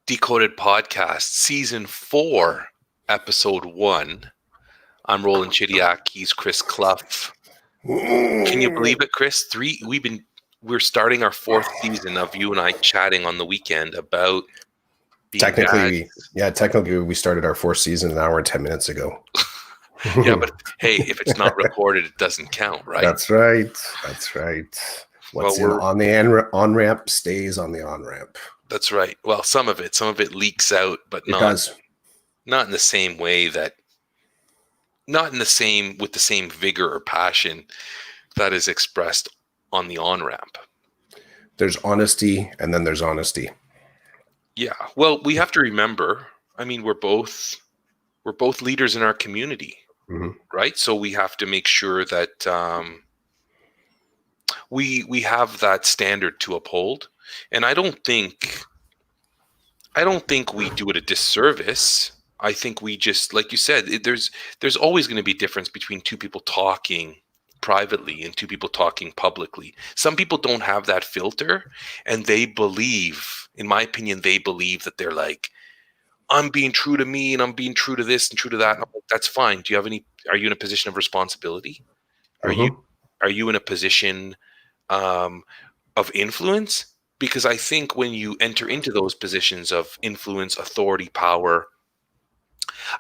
Decoded Podcast, Season 4, Episode 1. I'm Roland Chidiak. He's Chris Clough. Can you believe it, Chris? We're starting our 4th season of you and I chatting on the weekend about being Technically we started our 4th season an hour and 10 minutes ago. Yeah, but hey, if it's not recorded, it doesn't count, right? That's right. What's on the on-ramp stays on the on-ramp. That's right. Well, some of it leaks out, but not in the same way with the same vigor or passion that is expressed on the on-ramp. There's honesty, and then there's honesty. Yeah. Well, we have to remember, we're both leaders in our community, right? So we have to make sure that we have that standard to uphold. And I don't think we do it a disservice. I think we just, like you said, there's always going to be a difference between two people talking privately and two people talking publicly. Some people don't have that filter, and they believe, in my opinion, that they're like, I'm being true to me and I'm being true to this and true to that. And I'm like, that's fine. Are you in a position of responsibility? Are you in a position of influence? Because I think when you enter into those positions of influence, authority, power,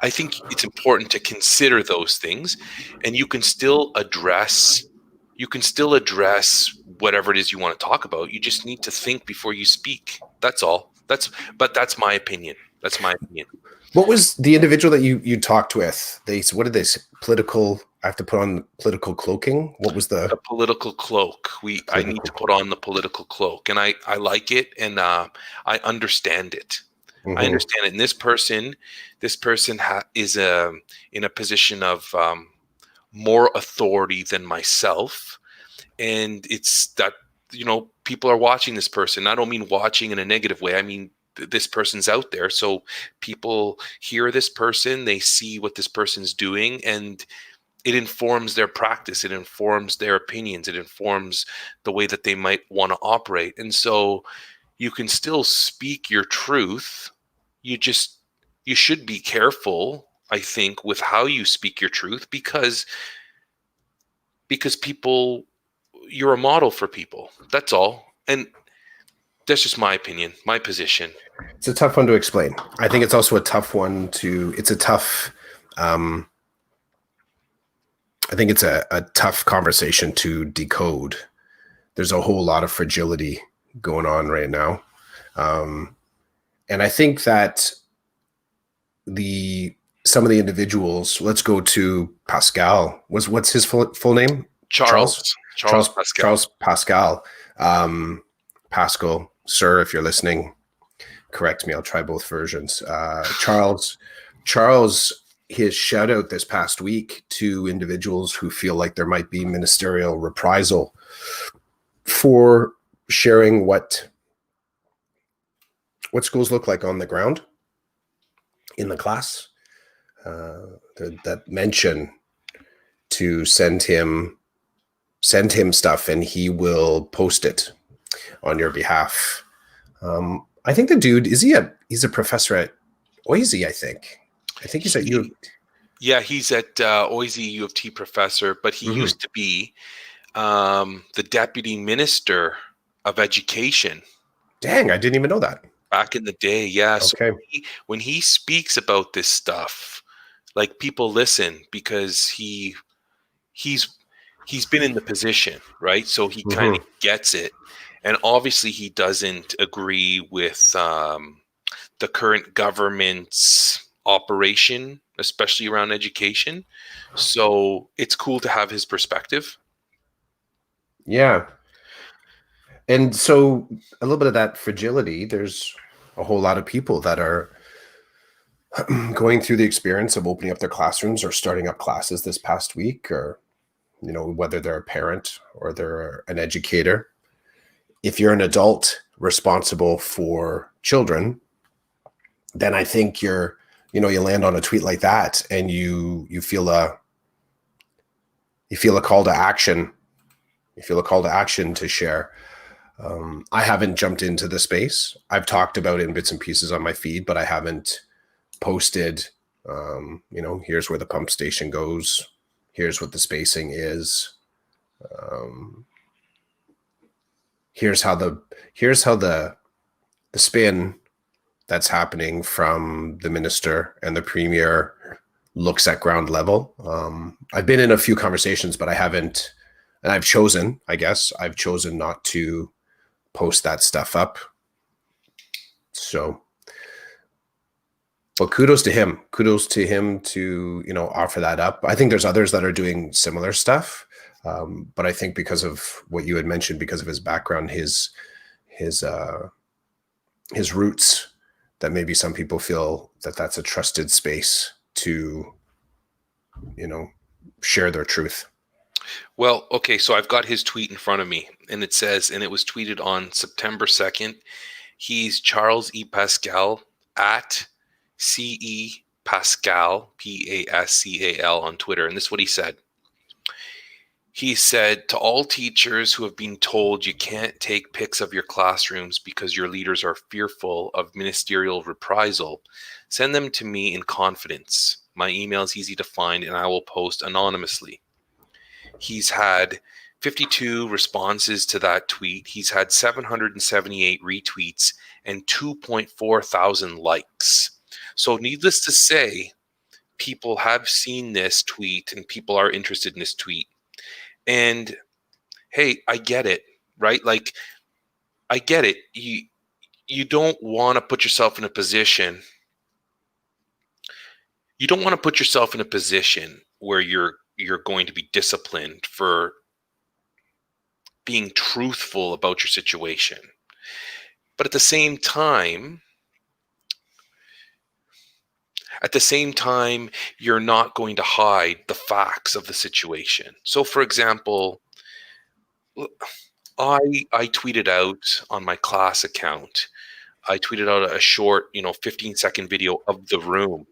I think it's important to consider those things, and you can still address whatever it is you want to talk about. You just need to think before you speak. That's all. That's my opinion. That's my opinion. What was the individual that you talked with? What did they say? Political. I have to put on political cloaking. What was the political cloak? I need to put on the political cloak, and I like it, and I understand it. I understand it. And this person is in a position of more authority than myself, and it's that people are watching this person. I don't mean watching in a negative way. I mean, this person's out there, so people hear this person, they see what this person's doing, and it informs their practice, it informs their opinions, it informs the way that they might want to operate. And so you can still speak your truth. You should be careful, I think, with how you speak your truth, because people, you're a model for people. That's all. And that's just my opinion, my position. It's a tough one to explain. I think it's also a tough one I think it's a tough conversation to decode. There's a whole lot of fragility going on right now. And I think that some of the individuals, let's go to Pascal. What's his full name? Charles Pascal. Pascal, sir, if you're listening, correct me. I'll try both versions. Charles, his shout out this past week to individuals who feel like there might be ministerial reprisal for sharing what schools look like on the ground in the class. That mention to send him stuff and he will post it on your behalf. I think the dude, he's a professor at OISE, I think he's at U. Yeah, he's at OISE U of T professor, but he used to be the deputy minister of education. Dang, I didn't even know that. Back in the day, yeah. Okay. So when he speaks about this stuff, like, people listen, because he's been in the position, right? So he kind of gets it. And obviously he doesn't agree with the current government's operation, especially around education. So it's cool to have his perspective. Yeah. And so a little bit of that fragility, there's a whole lot of people that are going through the experience of opening up their classrooms or starting up classes this past week, or, whether they're a parent or they're an educator. If you're an adult responsible for children, then I think you land on a tweet like that and you feel a call to action. You feel a call to action to share. I haven't jumped into the space. I've talked about it in bits and pieces on my feed, but I haven't posted, here's where the pump station goes. Here's what the spacing is. Here's how the spin that's happening from the minister and the premier looks at ground level. I've been in a few conversations, but I haven't, and I've chosen not to post that stuff up. So, but kudos to him to, offer that up. I think there's others that are doing similar stuff. But I think because of what you had mentioned, because of his background, his roots, that maybe some people feel that that's a trusted space to, share their truth. Well, okay, so I've got his tweet in front of me, and it says, and it was tweeted on September 2nd. He's Charles E. Pascal at CE Pascal, Pascal on Twitter. And this is what he said. He said, to all teachers who have been told you can't take pics of your classrooms because your leaders are fearful of ministerial reprisal, send them to me in confidence. My email is easy to find and I will post anonymously. He's had 52 responses to that tweet. He's had 778 retweets and 2.4 thousand likes. So needless to say, people have seen this tweet and people are interested in this tweet. And hey, I get it, right? Like, I get it. You don't want to put yourself in a position. You don't want to put yourself in a position where you're going to be disciplined for being truthful about your situation. But at the same time, you're not going to hide the facts of the situation. So for example, I tweeted out on my class account, I tweeted out a short, 15-second video of the room.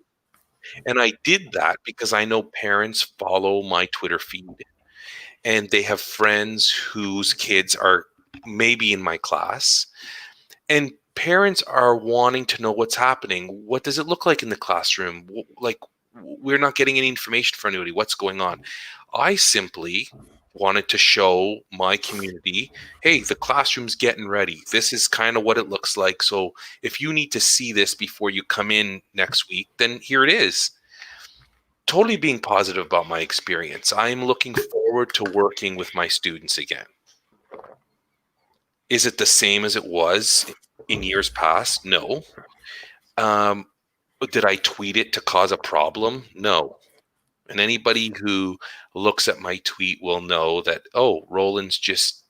And I did that because I know parents follow my Twitter feed and they have friends whose kids are maybe in my class. And parents are wanting to know what's happening. What does it look like in the classroom? Like, we're not getting any information from anybody. What's going on? I simply wanted to show my community, hey, the classroom's getting ready. This is kind of what it looks like. So if you need to see this before you come in next week, then here it is. Totally being positive about my experience. I'm looking forward to working with my students again. Is it the same as it was in years past? No. Did I tweet it to cause a problem? No. And anybody who looks at my tweet will know that, oh, Roland's just,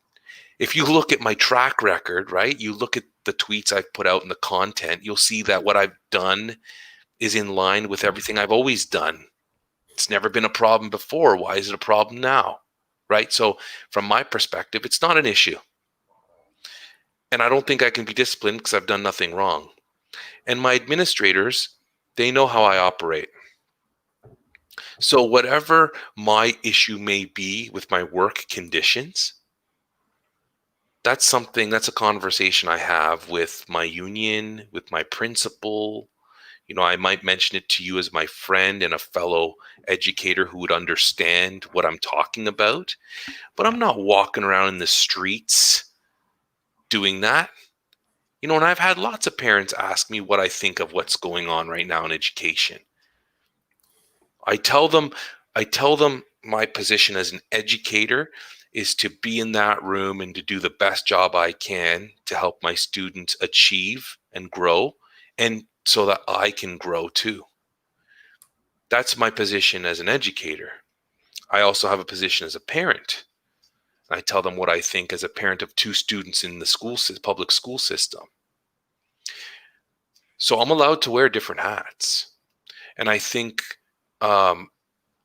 if you look at my track record, right, you look at the tweets I've put out and the content, you'll see that what I've done is in line with everything I've always done. It's never been a problem before. Why is it a problem now? Right? So from my perspective, it's not an issue. And I don't think I can be disciplined because I've done nothing wrong. And my administrators, they know how I operate. So whatever my issue may be with my work conditions, that's a conversation I have with my union, with my principal. I might mention it to you as my friend and a fellow educator who would understand what I'm talking about. But I'm not walking around in the streets doing that. And I've had lots of parents ask me what I think of what's going on right now in education. I tell them my position as an educator is to be in that room and to do the best job I can to help my students achieve and grow, and so that I can grow too. That's my position as an educator. I also have a position as a parent. I tell them what I think as a parent of two students in the public school system. So I'm allowed to wear different hats. And I think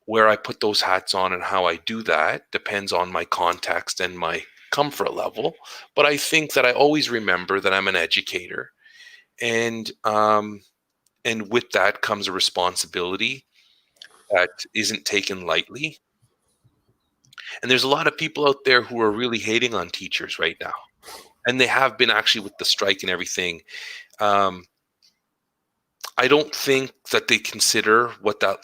where I put those hats on and how I do that depends on my context and my comfort level. But I think that I always remember that I'm an educator. And with that comes a responsibility that isn't taken lightly. And there's a lot of people out there who are really hating on teachers right now. And they have been actually with the strike and everything. I don't think that they consider what that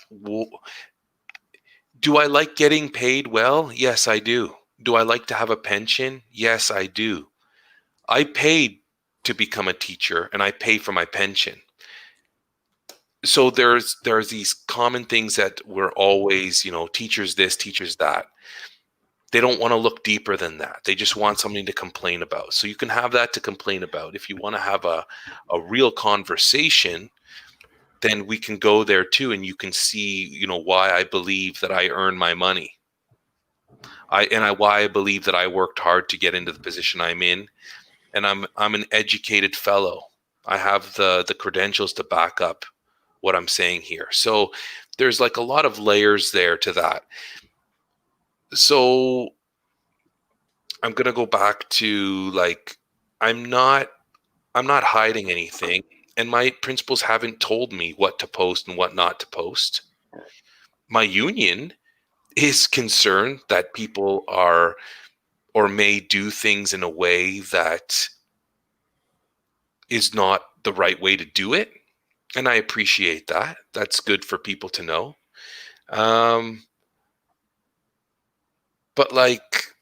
do I like getting paid well? Yes, I do. Do I like to have a pension? Yes, I do. I paid to become a teacher and I pay for my pension. So there's these common things that we're always, teachers this, teachers that. They don't want to look deeper than that. They just want something to complain about. So you can have that to complain about. If you want to have a real conversation, then we can go there too, and you can see, why I believe that I earn my money. Why I believe that I worked hard to get into the position I'm in, and I'm an educated fellow. I have the credentials to back up what I'm saying here. So there's like a lot of layers there to that. So I'm gonna go back to like I'm not hiding anything, and my principals haven't told me what to post and what not to post. My union is concerned that people are or may do things in a way that is not the right way to do it. And I appreciate that. That's good for people to know. But like,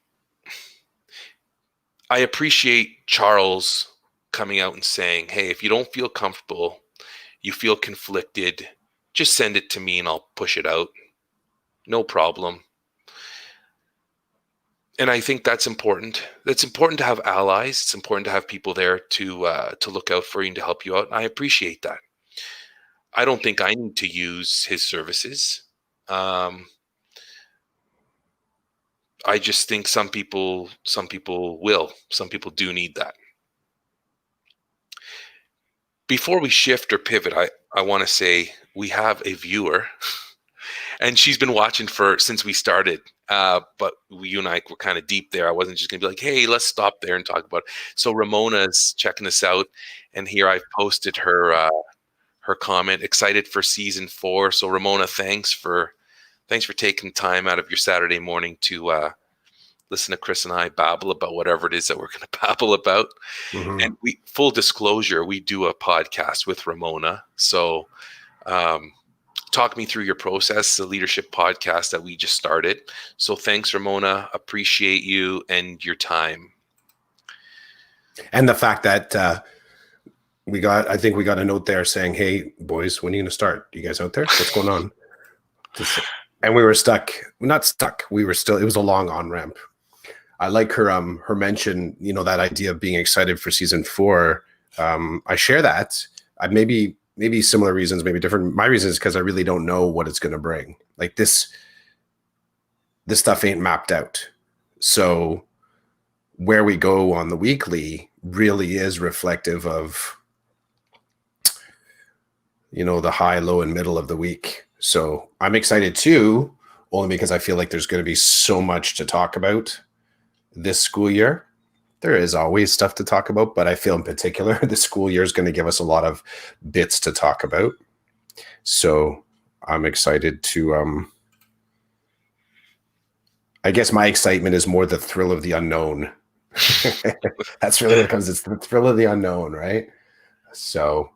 I appreciate Charles coming out and saying, hey, if you don't feel comfortable, you feel conflicted, just send it to me and I'll push it out. No problem. And I think that's important. It's important to have allies. It's important to have people there to look out for you and to help you out. And I appreciate that. I don't think I need to use his services. I just think some people will. Some people do need that. Before we shift or pivot, I want to say we have a viewer, and she's been watching since we started. But you and I were kind of deep there. I wasn't just going to be like, hey, let's stop there and talk about it. So Ramona's checking us out, and here I've posted her comment. Excited for season 4. So Ramona, thanks for taking time out of your Saturday morning to listen to Chris and I babble about whatever it is that we're going to babble about. Mm-hmm. And full disclosure, we do a podcast with Ramona. So talk me through your process, the leadership podcast that we just started. So thanks, Ramona. Appreciate you and your time. And the fact that I think we got a note there saying, hey, boys, when are you going to start? You guys out there? What's going on? And we were stuck. Not stuck. We were still, it was a long on-ramp. I like her mention, that idea of being excited for season 4. I share that. Maybe similar reasons, maybe different. My reason is because I really don't know what it's going to bring. Like this stuff ain't mapped out. So where we go on the weekly really is reflective of, the high, low, and middle of the week. So I'm excited too, only because I feel like there's going to be so much to talk about this school year. There is always stuff to talk about, but I feel in particular the school year is going to give us a lot of bits to talk about. So I'm excited to, I guess my excitement is more the thrill of the unknown. That's really what it comes. It's the thrill of the unknown, right? So.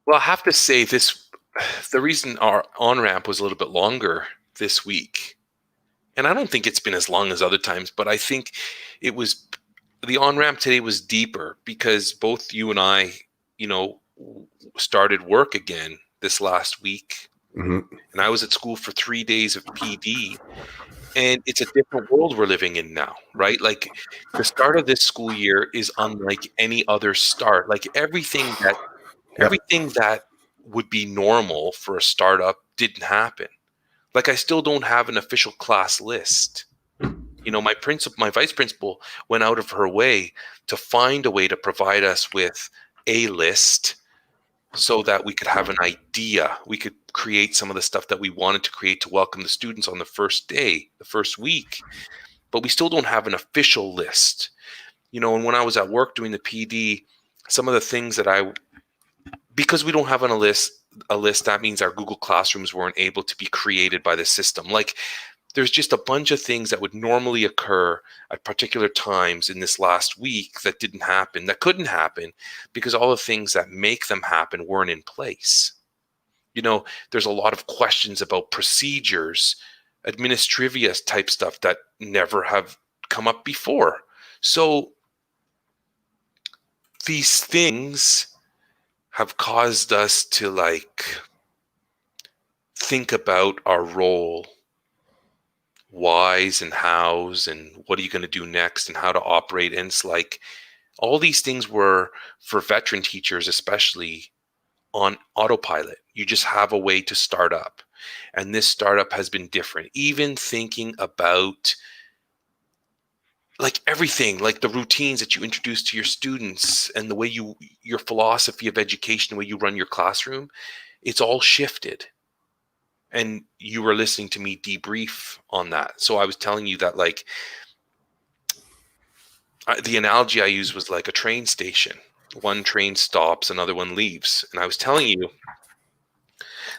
Well, I have to say the reason our on-ramp was a little bit longer this week, and I don't think it's been as long as other times, but I think the on-ramp today was deeper because both you and I, started work again this last week. Mm-hmm. And I was at school for 3 days of PD, and it's a different world we're living in now, right? Like the start of this school year is unlike any other start. Like everything that would be normal for a startup didn't happen. Like I still don't have an official class list. My vice principal went out of her way to find a way to provide us with a list so that we could have an idea. We could create some of the stuff that we wanted to create to welcome the students on the first day, the first week. But we still don't have an official list. And when I was at work doing the PD, some of the things that because we don't have a list, that means our Google Classrooms weren't able to be created by the system. Like there's just a bunch of things that would normally occur at particular times in this last week that didn't happen, that couldn't happen, because all the things that make them happen weren't in place. There's a lot of questions about procedures, administrivia type stuff that never have come up before. So these things have caused us to think about our role, whys and hows, and what are you going to do next, and how to operate. And it's like all these things were, for veteran teachers especially, on autopilot. You just have a way to start up. And this startup has been different. Even thinking about everything, like the routines that you introduce to your students and the way your philosophy of education, the way you run your classroom, it's all shifted. And you were listening to me debrief on that. So I was telling you that the analogy I used was like a train station. One train stops, another one leaves. And I was telling you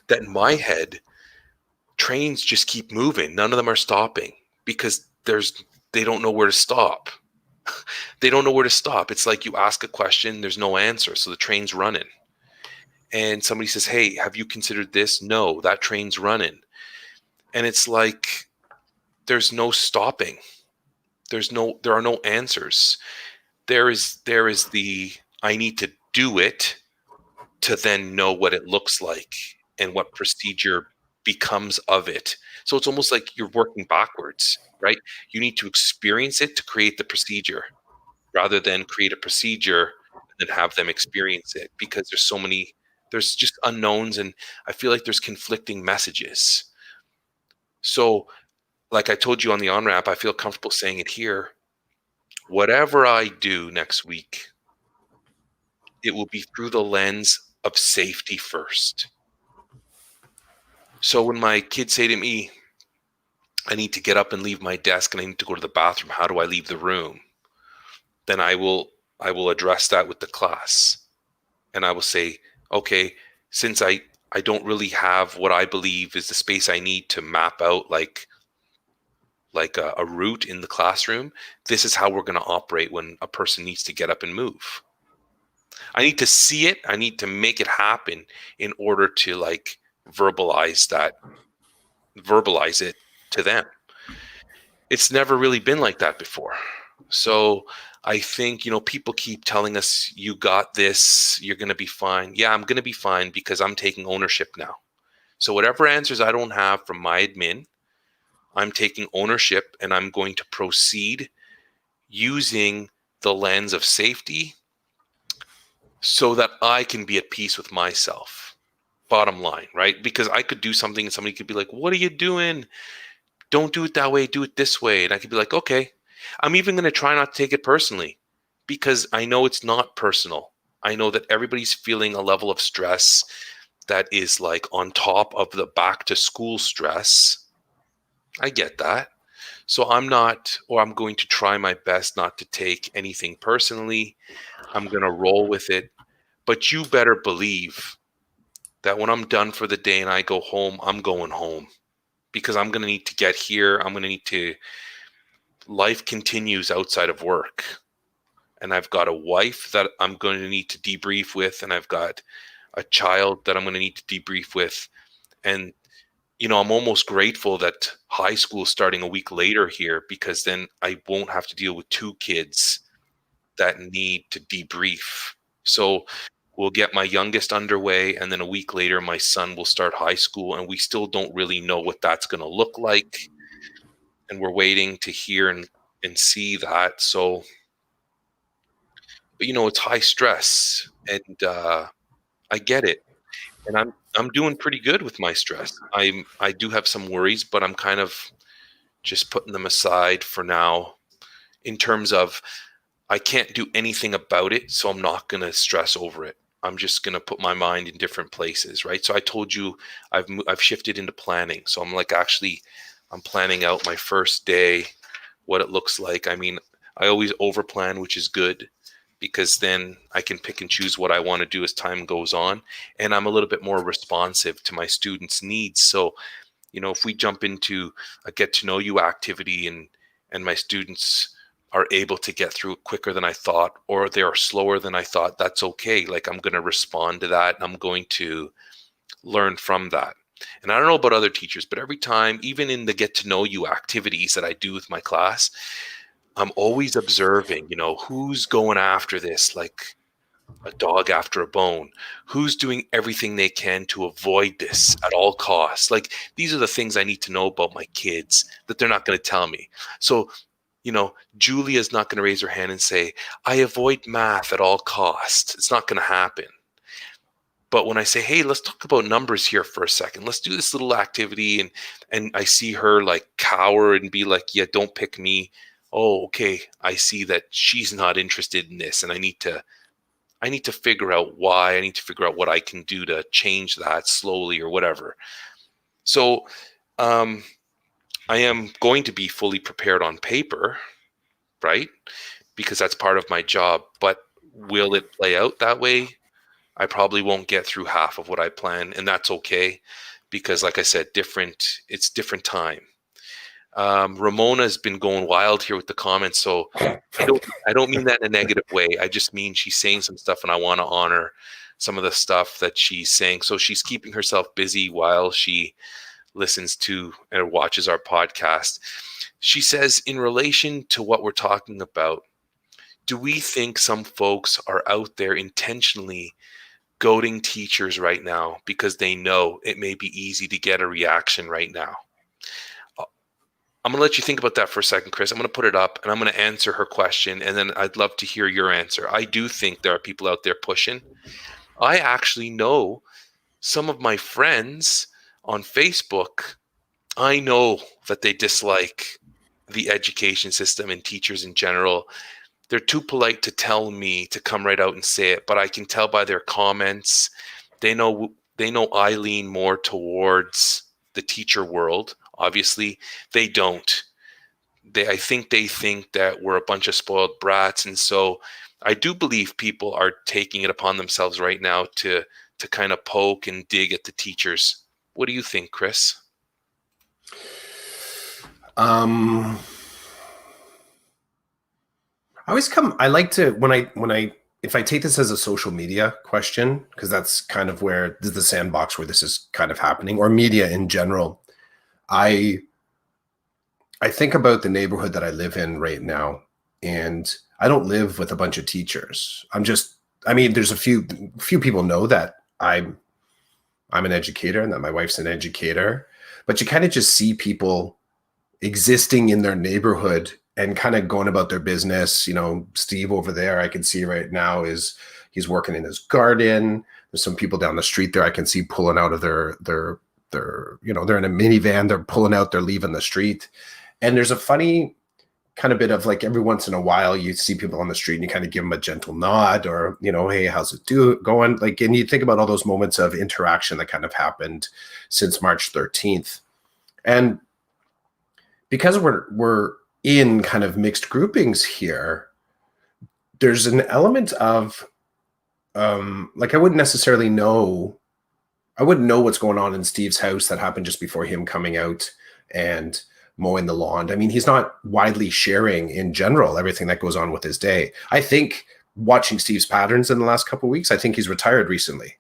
that in my head, trains just keep moving. None of them are stopping because they don't know where to stop. They don't know where to stop. It's like you ask a question, there's no answer. So the train's running. And somebody says, hey, have you considered this? No, that train's running. And it's like there's no stopping. There are no answers. There is the I need to do it to then know what it looks like and what procedure becomes of it. So it's almost like you're working backwards, right? You need to experience it to create the procedure rather than create a procedure and then have them experience it, because there's just unknowns, and I feel like there's conflicting messages. So like I told you on the on-ramp, I feel comfortable saying it here. Whatever I do next week, it will be through the lens of safety first. So when my kids say to me, I need to get up and leave my desk and I need to go to the bathroom, how do I leave the room? Then I will address that with the class. And I will say, okay, since I don't really have what I believe is the space I need to map out like a route in the classroom, this is how we're going to operate when a person needs to get up and move. I need to see it. I need to make it happen in order to verbalize it to them. It's never really been like that before. So I think, people keep telling us, you got this, you're going to be fine. Yeah, I'm going to be fine because I'm taking ownership now. So whatever answers I don't have from my admin, I'm taking ownership and I'm going to proceed using the lens of safety so that I can be at peace with myself. Bottom line, right? Because I could do something and somebody could be like, what are you doing? Don't do it that way. Do it this way. And I could be like, okay. I'm even going to try not to take it personally because I know it's not personal. I know that everybody's feeling a level of stress that is on top of the back to school stress. I get that. So I'm going to try my best not to take anything personally. I'm going to roll with it. But you better believe that when I'm done for the day and I go home, I'm going home because I'm going to need to get here. I'm going to need to, life continues outside of work. And I've got a wife that I'm going to need to debrief with. And I've got a child that I'm going to need to debrief with. And, I'm almost grateful that high school is starting a week later here, because then I won't have to deal with two kids that need to debrief. So we'll get my youngest underway, and then a week later, my son will start high school, and we still don't really know what that's going to look like. And we're waiting to hear and see that. So, but it's high stress, and I get it. And I'm doing pretty good with my stress. I do have some worries, but I'm kind of just putting them aside for now, in terms of I can't do anything about it, so I'm not going to stress over it. I'm just going to put my mind in different places, right? So I told you I've shifted into planning. So I'm planning out my first day, what it looks like. I mean, I always overplan, which is good, because then I can pick and choose what I want to do as time goes on. And I'm a little bit more responsive to my students' needs. So, if we jump into a get to know you activity and my students are able to get through it quicker than I thought, or they are slower than I thought, that's okay. Like, I'm going to respond to that and I'm going to learn from that. And I don't know about other teachers, but every time, even in the get to know you activities that I do with my class, I'm always observing, who's going after this like a dog after a bone, who's doing everything they can to avoid this at all costs. Like, these are the things I need to know about my kids that they're not going to tell me. So, Julia's not going to raise her hand and say, I avoid math at all costs. It's not going to happen. But when I say, hey, let's talk about numbers here for a second, let's do this little activity, and I see her like cower and be like, yeah, don't pick me. Oh, okay. I see that she's not interested in this, and I need to figure out why. I need to figure out what I can do to change that slowly or whatever. So I am going to be fully prepared on paper, right? Because that's part of my job. But will it play out that way? I probably won't get through half of what I plan, and that's okay, because like I said, it's different time. Ramona's been going wild here with the comments, so I don't mean that in a negative way. I just mean she's saying some stuff, and I want to honor some of the stuff that she's saying. So she's keeping herself busy while she listens to and watches our podcast. She says, in relation to what we're talking about, do we think some folks are out there intentionally goading teachers right now because they know it may be easy to get a reaction right now? I'm going to let you think about that for a second, Chris. I'm going to put it up and I'm going to answer her question, and then I'd love to hear your answer. I do think there are people out there pushing. I actually know some of my friends on Facebook. I know that they dislike the education system and teachers in general. They're too polite to tell me to come right out and say it, but I can tell by their comments. They know I lean more towards the teacher world. Obviously, they don't. I think they think that we're a bunch of spoiled brats, and so I do believe people are taking it upon themselves right now to kind of poke and dig at the teachers. What do you think, Chris? I like to, if I take this as a social media question, because that's kind of where the sandbox where this is kind of happening, or media in general, I think about the neighborhood that I live in right now, and I don't live with a bunch of teachers. There's a few people know that I'm an educator and that my wife's an educator, but you kind of just see people existing in their neighborhood and kind of going about their business. Steve over there, I can see right now he's working in his garden. There's some people down the street there I can see pulling out of their they're in a minivan, they're pulling out, they're leaving the street. And there's a funny kind of bit of like, every once in a while you see people on the street and you kind of give them a gentle nod, or, hey, how's it going? Like, and you think about all those moments of interaction that kind of happened since March 13th. And because we're in kind of mixed groupings here, there's an element of like, I wouldn't know what's going on in Steve's house that happened just before him coming out and mowing the lawn. I mean, he's not widely sharing in general everything that goes on with his day. I think watching Steve's patterns in the last couple of weeks, I think he's retired recently,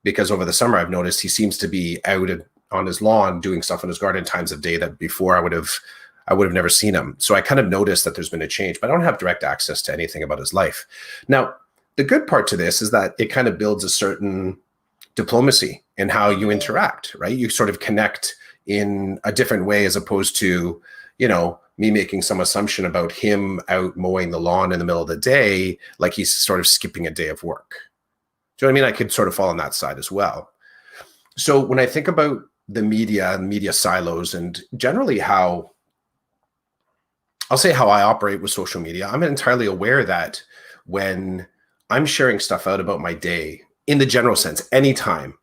because over the summer I've noticed he seems to be out on his lawn doing stuff in his garden times of day that before I would have never seen him. So I kind of noticed that there's been a change, but I don't have direct access to anything about his life. Now, the good part to this is that it kind of builds a certain diplomacy in how you interact, right? You sort of connect in a different way, as opposed to, me making some assumption about him out mowing the lawn in the middle of the day, like he's sort of skipping a day of work. Do you know what I mean? I could sort of fall on that side as well. So when I think about the media and media silos, and generally how I operate with social media, I'm entirely aware that when I'm sharing stuff out about my day, in the general sense, anytime,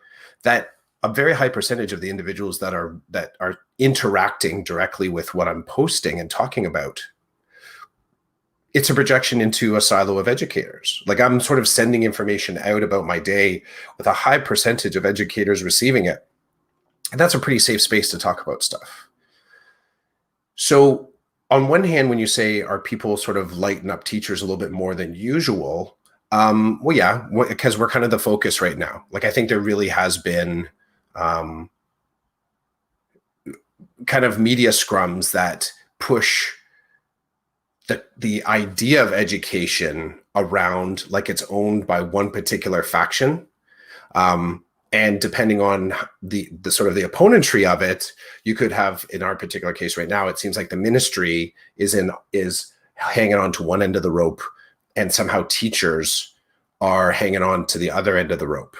that a very high percentage of the individuals that are interacting directly with what I'm posting and talking about, it's a projection into a silo of educators. Like, I'm sort of sending information out about my day with a high percentage of educators receiving it. And that's a pretty safe space to talk about stuff. So on one hand, when you say, are people sort of lighten up teachers a little bit more than usual? Well, yeah, because we're kind of the focus right now. Like, I think there really has been kind of media scrums that push the idea of education around like it's owned by one particular faction. And depending on the sort of the opponentry of it, you could have, in our particular case right now, it seems like the ministry is hanging on to one end of the rope, and somehow teachers are hanging on to the other end of the rope.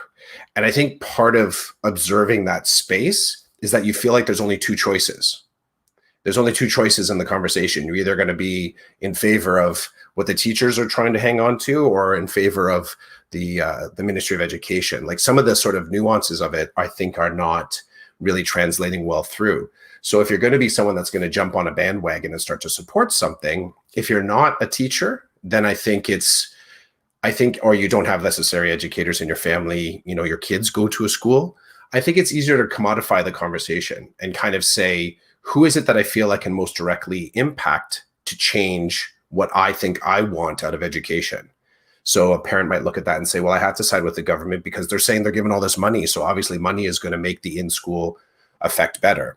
And I think part of observing that space is that you feel like there's only two choices. There's only two choices in the conversation. You're either going to be in favor of what the teachers are trying to hang on to, or in favor of the Ministry of Education. Like, some of the sort of nuances of it, I think, are not really translating well through. So if you're going to be someone that's going to jump on a bandwagon and start to support something, if you're not a teacher, then I think, or you don't have necessary educators in your family, you know, your kids go to a school, I think it's easier to commodify the conversation and kind of say, who is it that I feel like can most directly impact to change what I think I want out of education? So a parent might look at that and say, well, I have to side with the government because they're saying they're giving all this money. So obviously money is going to make the in-school effect better.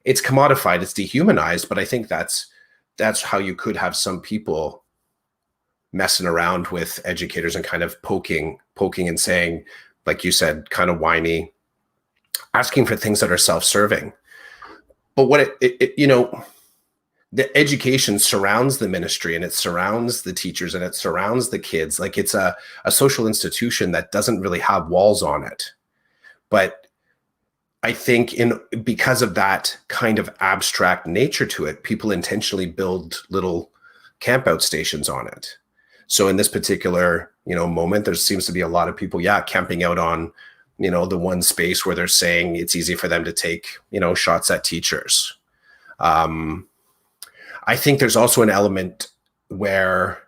It's commodified, it's dehumanized, but I think that's how you could have some people messing around with educators and kind of poking and saying, like you said, kind of whiny, asking for things that are self-serving. But what you know, the education surrounds the ministry, and it surrounds the teachers, and it surrounds the kids. Like, it's a social institution that doesn't really have walls on it. But I think because of that kind of abstract nature to it, people intentionally build little campout stations on it. So in this particular, you know, moment, there seems to be a lot of people, camping out on, you know, the one space where they're saying it's easy for them to take, you know, shots at teachers. I think there's also an element where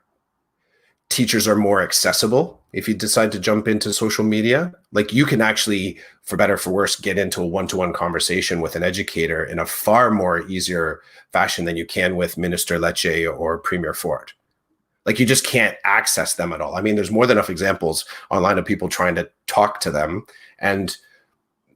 teachers are more accessible. If you decide to jump into social media, like, you can actually, for better or for worse, get into a one-to-one conversation with an educator in a far more easier fashion than you can with Minister Lecce or Premier Ford. Like, you just can't access them at all. I mean, there's more than enough examples online of people trying to talk to them. And,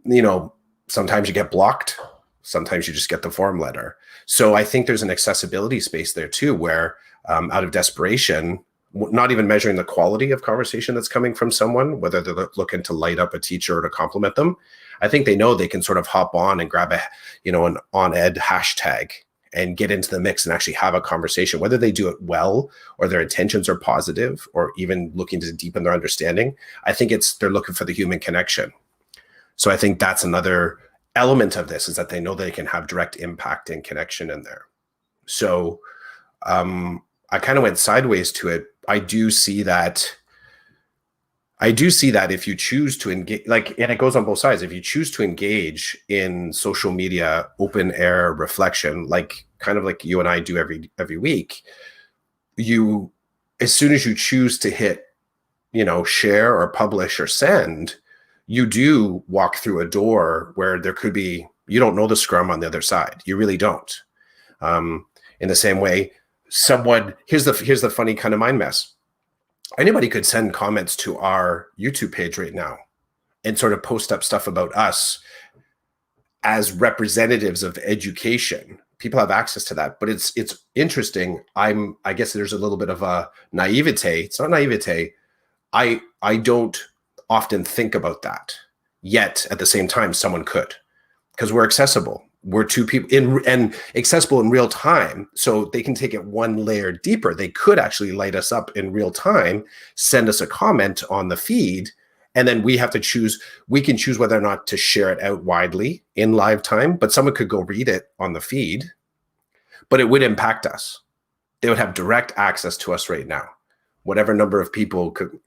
you know, sometimes you get blocked. Sometimes you just get the form letter. So I think there's an accessibility space there too, where out of desperation, not even measuring the quality of conversation that's coming from someone, whether they're looking to light up a teacher or to compliment them, I think they know they can sort of hop on and grab an on-ed hashtag and get into the mix and actually have a conversation, whether they do it well or their intentions are positive or even looking to deepen their understanding. I think they're looking for the human connection. So I think that's another element of this, is that they know they can have direct impact and connection in there. So I kind of went sideways to it. I do see that if you choose to engage, like, and it goes on both sides, if you choose to engage in social media, open air reflection, like kind of like you and I do every week, you, as soon as you choose to hit, you know, share or publish or send, you do walk through a door where there could be, you don't know the scrum on the other side. You really don't. In the same way, here's the funny kind of mind mess. Anybody could send comments to our YouTube page right now and sort of post up stuff about us as representatives of education. People have access to that, but it's interesting. I guess there's a little bit of a naivete. It's not naivete. I don't often think about that, yet at the same time someone could, because we're accessible. We're two people and accessible in real time, so they can take it one layer deeper. They could actually light us up in real time, send us a comment on the feed, and then we have to choose. We can choose whether or not to share it out widely in live time, but someone could go read it on the feed, but it would impact us. They would have direct access to us right now, whatever number of people could.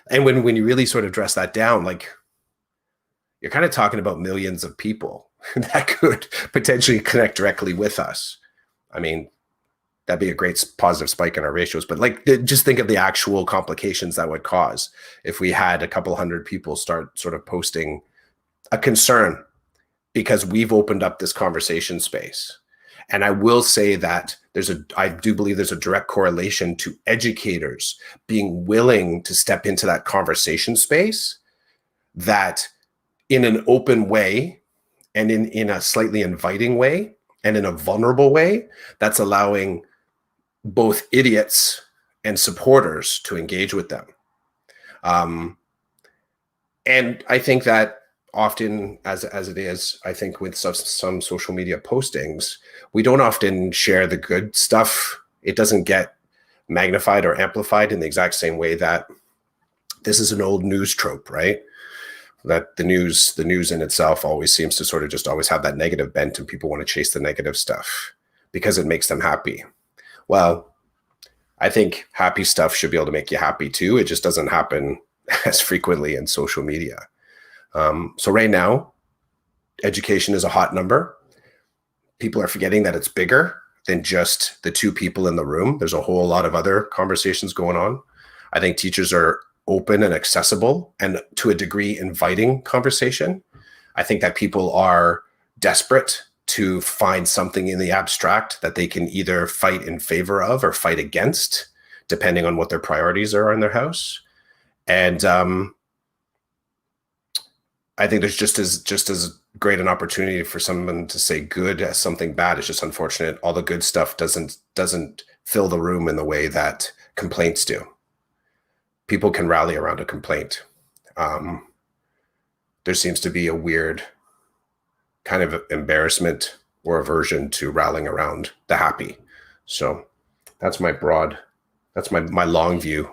And when you really sort of dress that down, like, you're kind of talking about millions of people that could potentially connect directly with us. I mean, that'd be a great positive spike in our ratios, but like, just think of the actual complications that would cause if we had a couple hundred people start sort of posting a concern because we've opened up this conversation space. And I will say that I do believe there's a direct correlation to educators being willing to step into that conversation space, that in an open way and in a slightly inviting way and in a vulnerable way, that's allowing both idiots and supporters to engage with them. And I think that often, as it is, I think with some social media postings, we don't often share the good stuff. It doesn't get magnified or amplified in the exact same way that this is an old news trope, right? That the news in itself always seems to sort of just always have that negative bent, and people want to chase the negative stuff because it makes them happy. Well, I think happy stuff should be able to make you happy too. It just doesn't happen as frequently in social media. So right now, education is a hot number. People are forgetting that it's bigger than just the two people in the room. There's a whole lot of other conversations going on. I think teachers are open and accessible and to a degree inviting conversation. I think that people are desperate to find something in the abstract that they can either fight in favor of or fight against, depending on what their priorities are in their house. And I think there's just as great an opportunity for someone to say good as something bad. It's just unfortunate all the good stuff doesn't fill the room in the way that complaints do. People can rally around a complaint. There seems to be a weird kind of embarrassment or aversion to rallying around the happy. So that's my long view.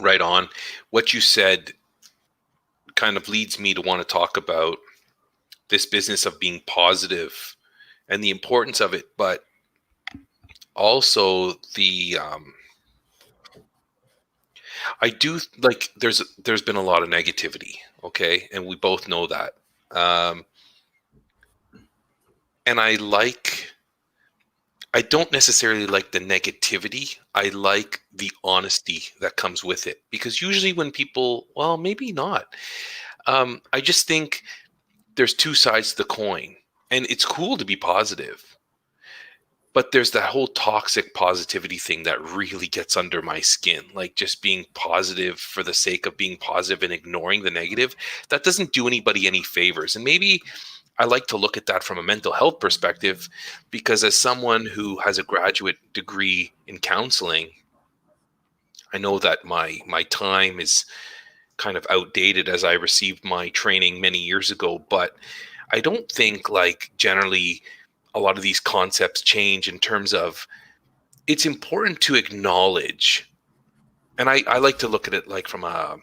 Right on. What you said kind of leads me to want to talk about this business of being positive and the importance of it, but also I do like there's been a lot of negativity, okay, and we both know that, and I don't necessarily like the negativity. I like the honesty that comes with it, because usually when people, well, maybe not. I just think there's two sides to the coin, and it's cool to be positive. But there's that whole toxic positivity thing that really gets under my skin, like just being positive for the sake of being positive and ignoring the negative. That doesn't do anybody any favors. And maybe I like to look at that from a mental health perspective, because as someone who has a graduate degree in counseling, I know that my time is kind of outdated as I received my training many years ago, but I don't think like generally a lot of these concepts change in terms of it's important to acknowledge. And I like to look at it like from a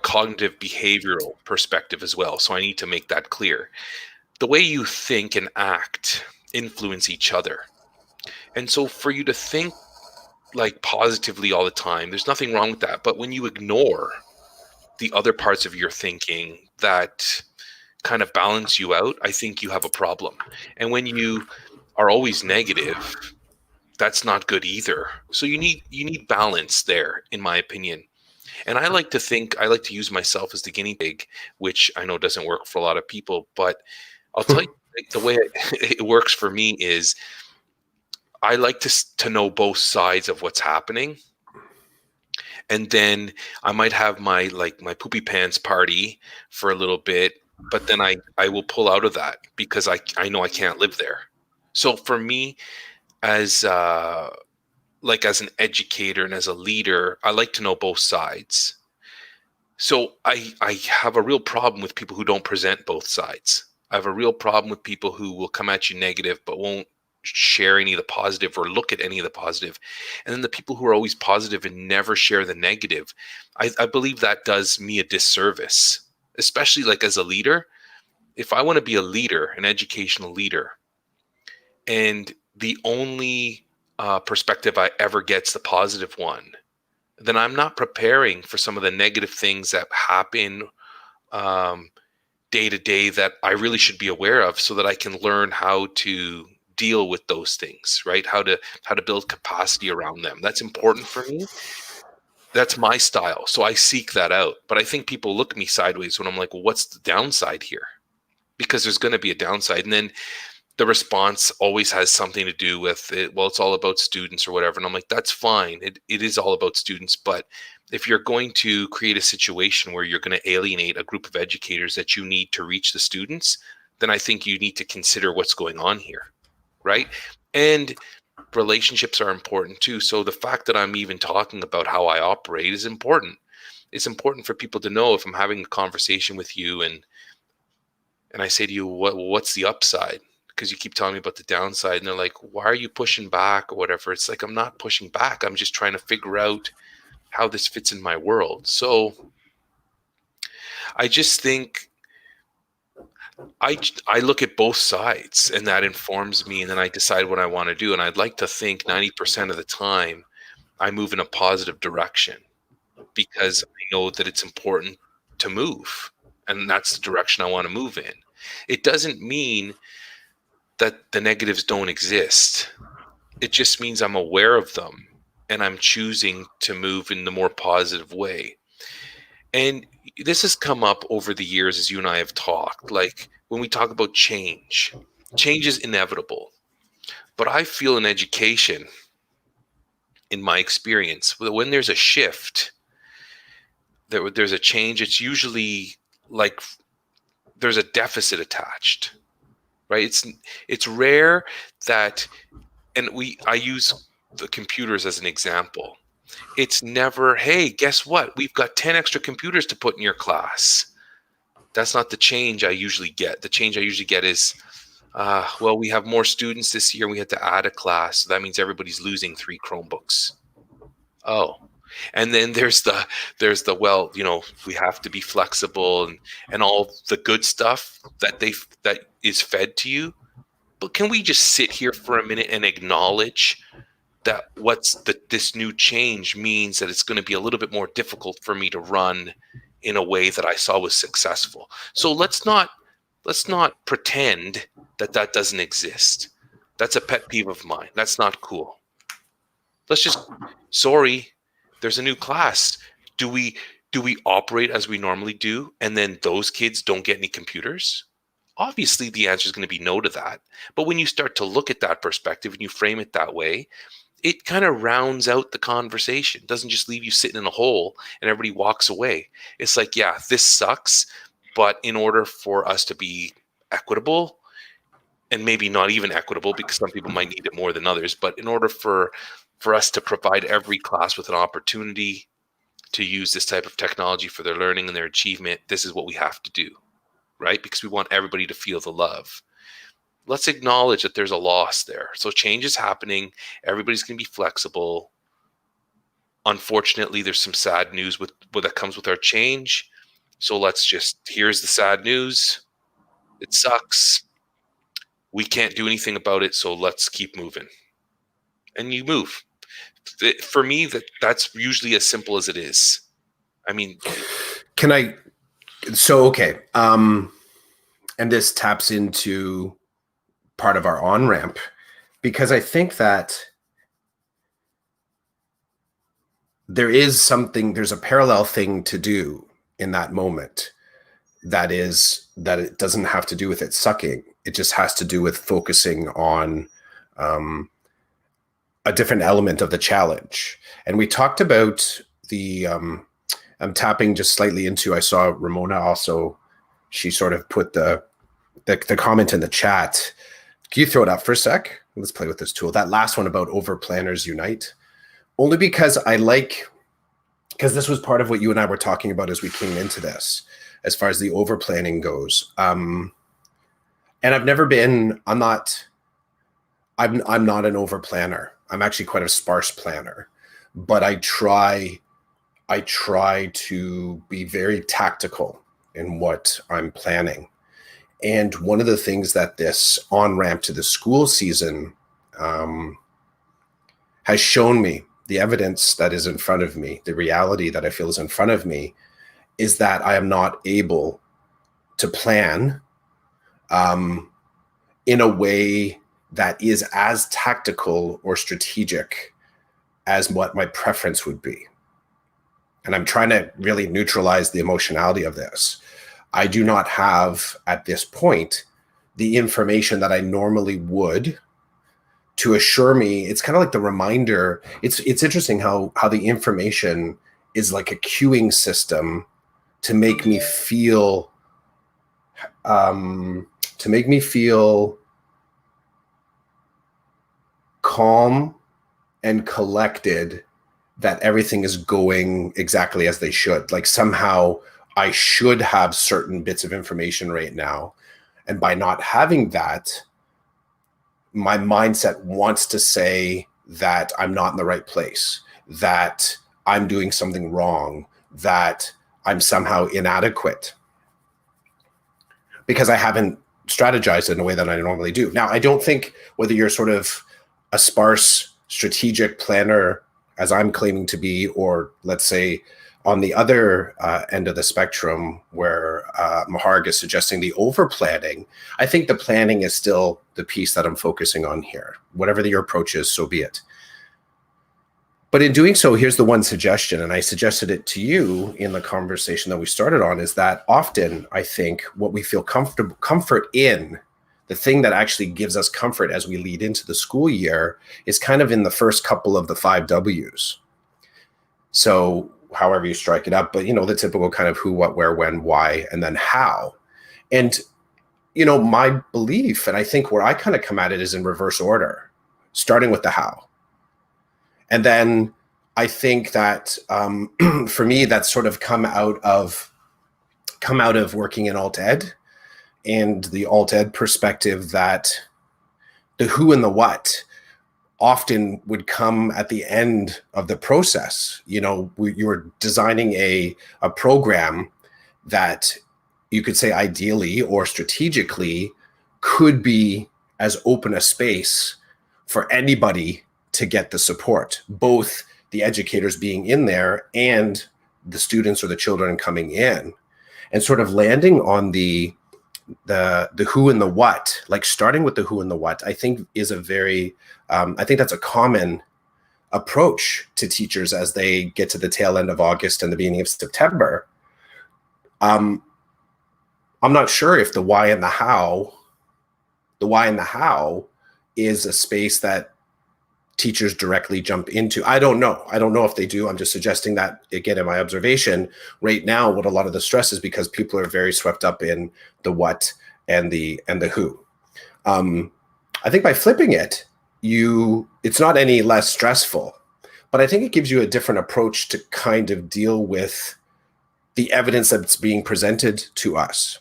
cognitive behavioral perspective as well. So I need to make that clear. The way you think and act influence each other. And so for you to think like positively all the time, there's nothing wrong with that. But when you ignore the other parts of your thinking that kind of balance you out, I think you have a problem. And when you are always negative, that's not good either. So you need balance there, in my opinion. And I like to use myself as the guinea pig, which I know doesn't work for a lot of people, but I'll tell you, like, the way it works for me is I like to know both sides of what's happening. And then I might have my poopy pants party for a little bit, but then I will pull out of that because I know I can't live there. So for me, as as an educator and as a leader, I like to know both sides. So I have a real problem with people who don't present both sides. I have a real problem with people who will come at you negative but won't share any of the positive or look at any of the positive. And then the people who are always positive and never share the negative, I believe that does me a disservice, especially like as a leader. If I want to be a leader, an educational leader, and the only perspective I ever get's the positive one, then I'm not preparing for some of the negative things that happen day to day that I really should be aware of, so that I can learn how to deal with those things, right? How to build capacity around them. That's important for me. That's my style. So I seek that out. But I think people look at me sideways when I'm like, well, what's the downside here? Because there's going to be a downside. And then the response always has something to do with it. Well, it's all about students or whatever. And I'm like, that's fine. It is all about students. But if you're going to create a situation where you're going to alienate a group of educators that you need to reach the students, then I think you need to consider what's going on here. Right. And relationships are important too. So the fact that I'm even talking about how I operate is important. It's important for people to know if I'm having a conversation with you and I say to you, what's the upside? Because you keep telling me about the downside, and they're like, why are you pushing back or whatever? It's like, I'm not pushing back. I'm just trying to figure out how this fits in my world. So I just think I look at both sides, and that informs me, and then I decide what I want to do. And I'd like to think 90% of the time I move in a positive direction because I know that it's important to move, and that's the direction I want to move in. It doesn't mean that the negatives don't exist. It just means I'm aware of them and I'm choosing to move in the more positive way. And this has come up over the years as you and I have talked. Like when we talk about change, change is inevitable. But I feel in education, in my experience, when there's a shift, there's a change, it's usually like there's a deficit attached. Right? It's rare that, and I use the computers as an example. It's never, hey, guess what? We've got 10 extra computers to put in your class. That's not the change I usually get. The change I usually get is, well, we have more students this year and we had to add a class. So that means everybody's losing 3 Chromebooks. Oh. And then there's the well, we have to be flexible and all the good stuff that is fed to you. But can we just sit here for a minute and acknowledge that this new change means that it's going to be a little bit more difficult for me to run in a way that I saw was successful. So let's not pretend that doesn't exist. That's a pet peeve of mine. That's not cool. Sorry, there's a new class. Do we operate as we normally do, and then those kids don't get any computers? Obviously, the answer is going to be no to that. But when you start to look at that perspective and you frame it that way, it kind of rounds out the conversation. It doesn't just leave you sitting in a hole and everybody walks away. It's like, yeah, this sucks, but in order for us to be equitable, and maybe not even equitable because some people might need it more than others, but in order for us to provide every class with an opportunity to use this type of technology for their learning and their achievement, this is what we have to do, right? Because we want everybody to feel the love. Let's acknowledge that there's a loss there. So change is happening. Everybody's going to be flexible. Unfortunately, there's some sad news that comes with our change. So here's the sad news. It sucks. We can't do anything about it. So let's keep moving. And you move. For me, that's usually as simple as it is. I mean, okay. And this taps into part of our on-ramp, because I think that there's a parallel thing to do in that moment. That it doesn't have to do with it sucking. It just has to do with focusing on a different element of the challenge. And we talked about I'm tapping just slightly into, I saw Ramona also, she sort of put the comment in the chat. Can you throw it up for a sec? Let's play with this tool. That last one about over planners unite. Only because because this was part of what you and I were talking about as we came into this, as far as the over planning goes. And I'm not an over planner. I'm actually quite a sparse planner, but I try to be very tactical in what I'm planning. And one of the things that this on-ramp to the school season has shown me, the evidence that is in front of me, the reality that I feel is in front of me, is that I am not able to plan in a way that is as tactical or strategic as what my preference would be. and I'm trying to really neutralize the emotionality of this, I do not have at this point the information that I normally would to assure me. It's kind of like the reminder. It's interesting how the information is like a cueing system to make me feel calm and collected, that everything is going exactly as they should. Like somehow I should have certain bits of information right now, and by not having that, my mindset wants to say that I'm not in the right place, that I'm doing something wrong, that I'm somehow inadequate because I haven't strategized in a way that I normally do. Now, I don't think whether you're sort of a sparse strategic planner, as I'm claiming to be, or let's say on the other end of the spectrum where Maharg is suggesting the over planning, I think the planning is still the piece that I'm focusing on here. Whatever your approach is, so be it. But in doing so, here's the one suggestion, and I suggested it to you in the conversation that we started on, is that often I think what we feel comfort in, the thing that actually gives us comfort as we lead into the school year, is kind of in the first couple of the 5 W's. So however you strike it up, but the typical kind of who, what, where, when, why, and then how. And my belief, and I think where I kind of come at it, is in reverse order, starting with the how. And then I think that for me, that's sort of come out of working in alt ed, and the alt ed perspective, that the who and the what often would come at the end of the process. You were designing a program that you could say ideally or strategically could be as open a space for anybody to get the support, both the educators being in there and the students or the children coming in, and sort of landing on the who and the what, like starting with the who and the what, I think is a very, I think that's a common approach to teachers as they get to the tail end of August and the beginning of September. I'm not sure if the why and the how is a space that teachers directly jump into. I don't know if they do. I'm just suggesting that, again, in my observation right now, what a lot of the stress is because people are very swept up in the what and the who. I think by flipping it, it's not any less stressful, but I think it gives you a different approach to kind of deal with the evidence that's being presented to us.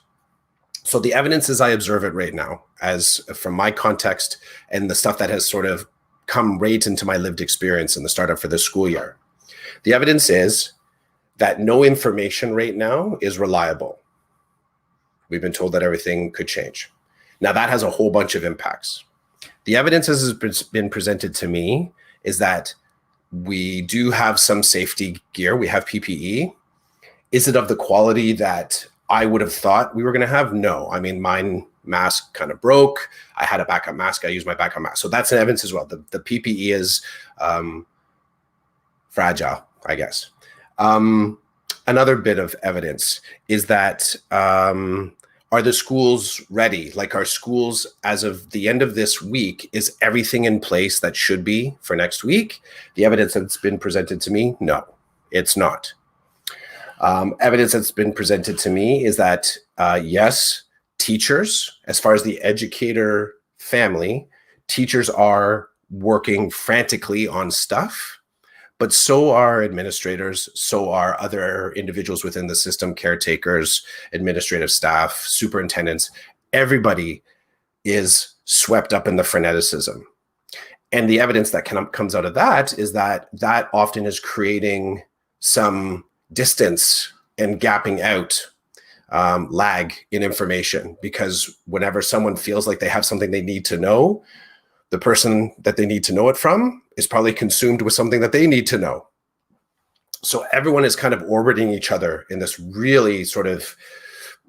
So the evidence as I observe it right now, as from my context and the stuff that has sort of come right into my lived experience in the startup for this school year, the evidence is that no information right now is reliable. We've been told that everything could change. Now that has a whole bunch of impacts. The evidence as has been presented to me is that we do have some safety gear. We have PPE. Is it of the quality that I would have thought we were going to have? No. I mean, mine mask kind of broke. I had a backup mask. I used my backup mask. So that's an evidence as well. The PPE is fragile, I guess. Another bit of evidence is that are the schools ready? Like, are schools, as of the end of this week, is everything in place that should be for next week? The evidence that's been presented to me, no, it's not. Evidence that's been presented to me is that, yes, teachers, as far as the educator family, teachers are working frantically on stuff, but so are administrators, so are other individuals within the system, caretakers, administrative staff, superintendents. Everybody is swept up in the freneticism. And the evidence that comes out of that is that often is creating some distance and gapping out, lag in information, because whenever someone feels like they have something they need to know, the person that they need to know it from is probably consumed with something that they need to know. So everyone is kind of orbiting each other in this really sort of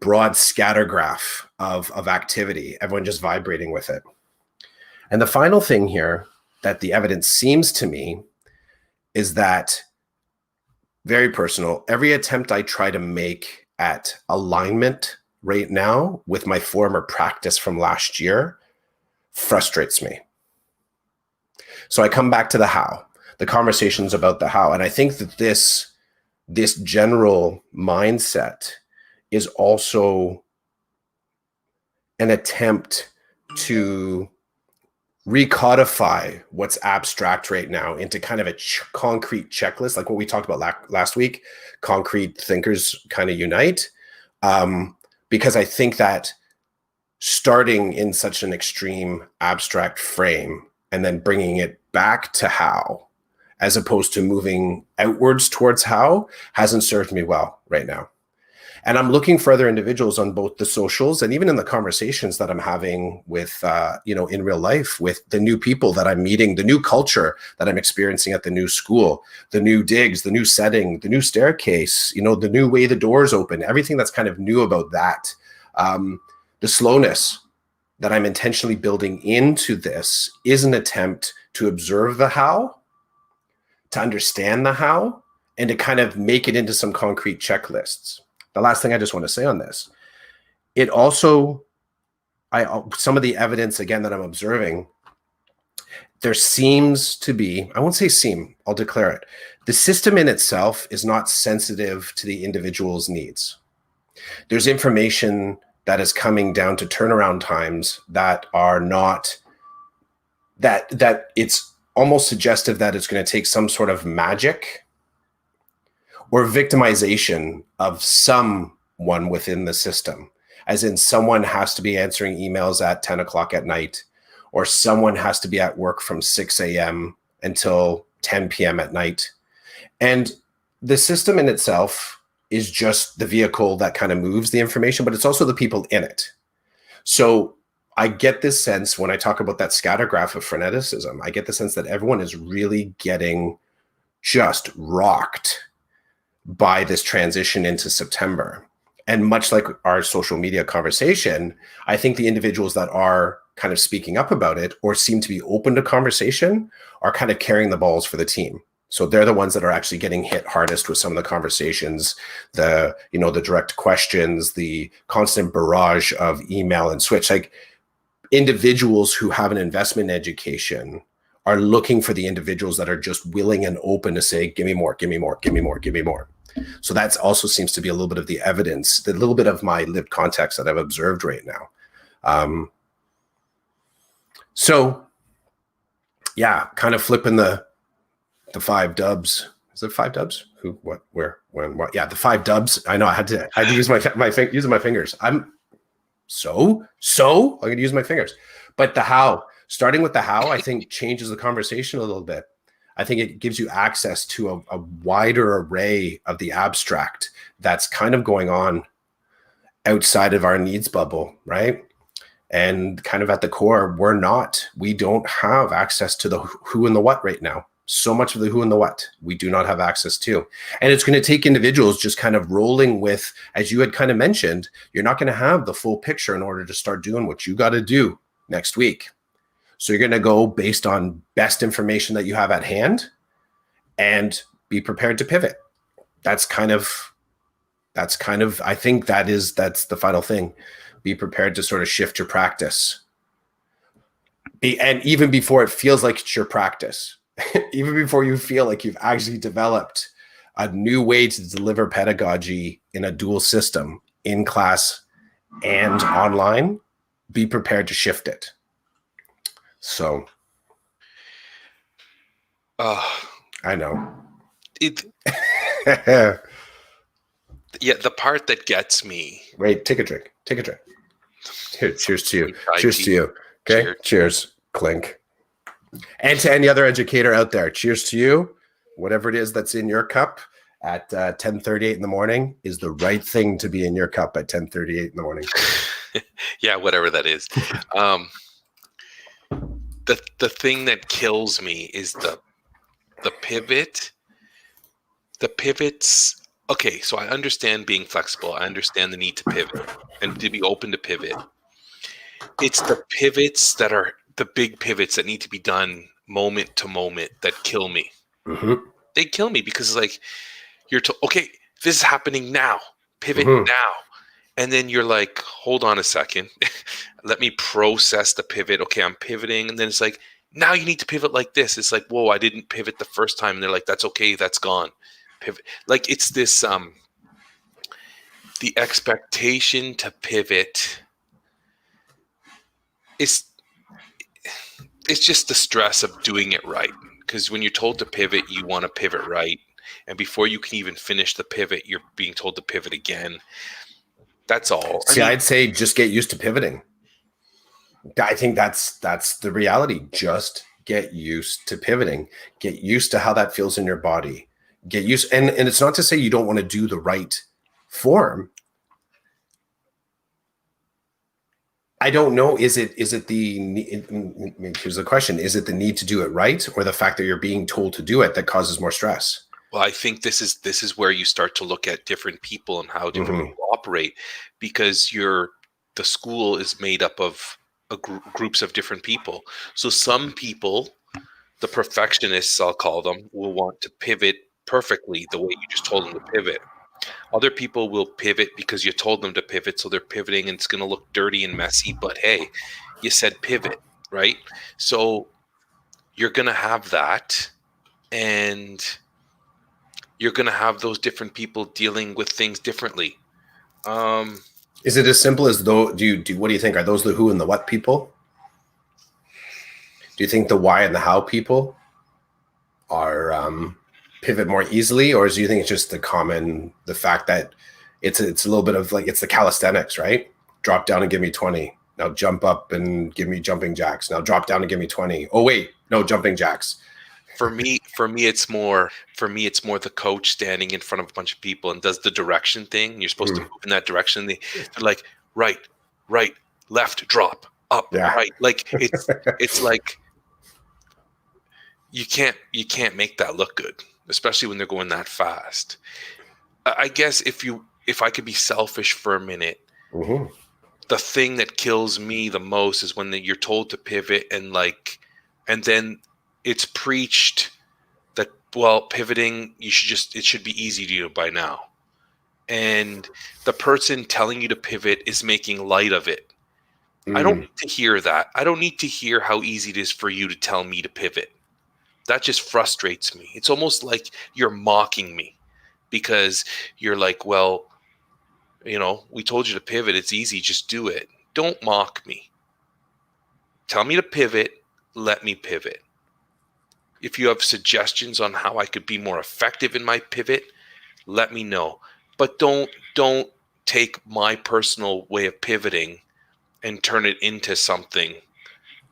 broad scatter graph of activity, everyone just vibrating with it. And the final thing here that the evidence seems to me is that very personal. Every attempt I try to make at alignment right now with my former practice from last year frustrates me. So I come back to the how, the conversations about the how. And I think that this general mindset is also an attempt to recodify what's abstract right now into kind of a concrete checklist, like what we talked about last week. Concrete thinkers kind of unite, because I think that starting in such an extreme abstract frame and then bringing it back to how, as opposed to moving outwards towards how, hasn't served me well right now. And I'm looking for other individuals on both the socials and even in the conversations that I'm having with, in real life, with the new people that I'm meeting, the new culture that I'm experiencing at the new school, the new digs, the new setting, the new staircase, the new way the doors open, everything that's kind of new about that. The slowness that I'm intentionally building into this is an attempt to observe the how, to understand the how, and to kind of make it into some concrete checklists. The last thing I just want to say on this, it also, some of the evidence, again, that I'm observing, there seems to be, I won't say seem, I'll declare it. The system in itself is not sensitive to the individual's needs. There's information that is coming down to turnaround times that are not, that it's almost suggestive that it's going to take some sort of magic or victimization of someone within the system, as in someone has to be answering emails at 10 o'clock at night, or someone has to be at work from 6 a.m. until 10 p.m. at night. And the system in itself is just the vehicle that kind of moves the information, but it's also the people in it. So I get this sense when I talk about that scatter graph of freneticism, I get the sense that everyone is really getting just rocked by this transition into September. And much like our social media conversation, I think the individuals that are kind of speaking up about it or seem to be open to conversation are kind of carrying the balls for the team. So they're the ones that are actually getting hit hardest with some of the conversations, the direct questions, the constant barrage of email and switch. Like, individuals who have an investment in education are looking for the individuals that are just willing and open to say, give me more, give me more, give me more, give me more. So that also seems to be a little bit of the evidence, the little bit of my lived context that I've observed right now. So yeah, kind of flipping the 5 dubs. Is it 5 dubs? Who, what, where, when, what? Yeah, the 5 dubs. I know I had to use using my fingers. I'm going to use my fingers. But the how, starting with the how, I think changes the conversation a little bit. I think it gives you access to a wider array of the abstract that's kind of going on outside of our needs bubble, right? And kind of at the core, we don't have access to the who and the what right now. So much of the who and the what we do not have access to. And it's going to take individuals just kind of rolling with, as you had kind of mentioned, you're not going to have the full picture in order to start doing what you got to do next week. So you're going to go based on best information that you have at hand and be prepared to pivot. That's kind of, I think that's the final thing. Be prepared to sort of shift your practice. And even before it feels like it's your practice, even before you feel like you've actually developed a new way to deliver pedagogy in a dual system, in class and online, be prepared to shift it. So, I know. Yeah, the part that gets me. Wait, take a drink. Here, cheers to you. Cheers to you. Okay, cheers. Clink. And to any other educator out there, cheers to you. Whatever it is that's in your cup at 10:38 in the morning is the right thing to be in your cup at 10:38 in the morning. Yeah, whatever that is. The thing that kills me is the pivot. The pivots. Okay, so I understand being flexible. I understand the need to pivot and to be open to pivot. It's the pivots that are the big pivots that need to be done moment to moment that kill me. Mm-hmm. They kill me because, like, You're told, okay, this is happening now. Pivot now. And then you're like, hold on a second. Let me process the pivot. Okay, I'm pivoting. And then it's like, now you need to pivot like this. It's like, whoa, I didn't pivot the first time. And they're like, that's okay. That's gone. Pivot. Like it's this, the expectation to pivot is, it's just the stress of doing it right. Because when you're told to pivot, you want to pivot right. And before you can even finish the pivot, you're being told to pivot again. That's all. See, I'd say just get used to pivoting. I think that's the reality. Just get used to pivoting. Get used to how that feels in your body. Get used, and it's not to say you don't want to do the right form. I don't know. Is it the, here's the question. Is it the need to do it right, or the fact that you're being told to do it that causes more stress? Well, I think this is where you start to look at different people and how different people operate, because the school is made up of groups of different people. So some people, the perfectionists, I'll call them, will want to pivot perfectly the way you just told them to pivot. Other people will pivot because you told them to pivot, so they're pivoting and it's going to look dirty and messy, but hey, you said pivot, right? So you're going to have that, and you're going to have those different people dealing with things differently. Is it as simple as though, what do you think? Are those the who and the what people? Do you think the why and the how people are pivot more easily, or do you think it's just the fact that it's a little bit of like, it's the calisthenics, right? Drop down and give me 20. Now jump up and give me jumping jacks. Now drop down and give me 20. Oh wait, no, jumping jacks. For me, it's more the coach standing in front of a bunch of people and does the direction thing. You're supposed to move in that direction. They're like, right, left, drop, up, right. Like it's like you can't make that look good, especially when they're going that fast. I guess if I could be selfish for a minute, the thing that kills me the most is when you're told to pivot and then it's preached that, well, pivoting, it should be easy to you by now. And the person telling you to pivot is making light of it. I don't need to hear that. I don't need to hear how easy it is for you to tell me to pivot. That just frustrates me. It's almost like you're mocking me because you're like, well, we told you to pivot. It's easy. Just do it. Don't mock me. Tell me to pivot. Let me pivot. If you have suggestions on how I could be more effective in my pivot, let me know. But don't take my personal way of pivoting and turn it into something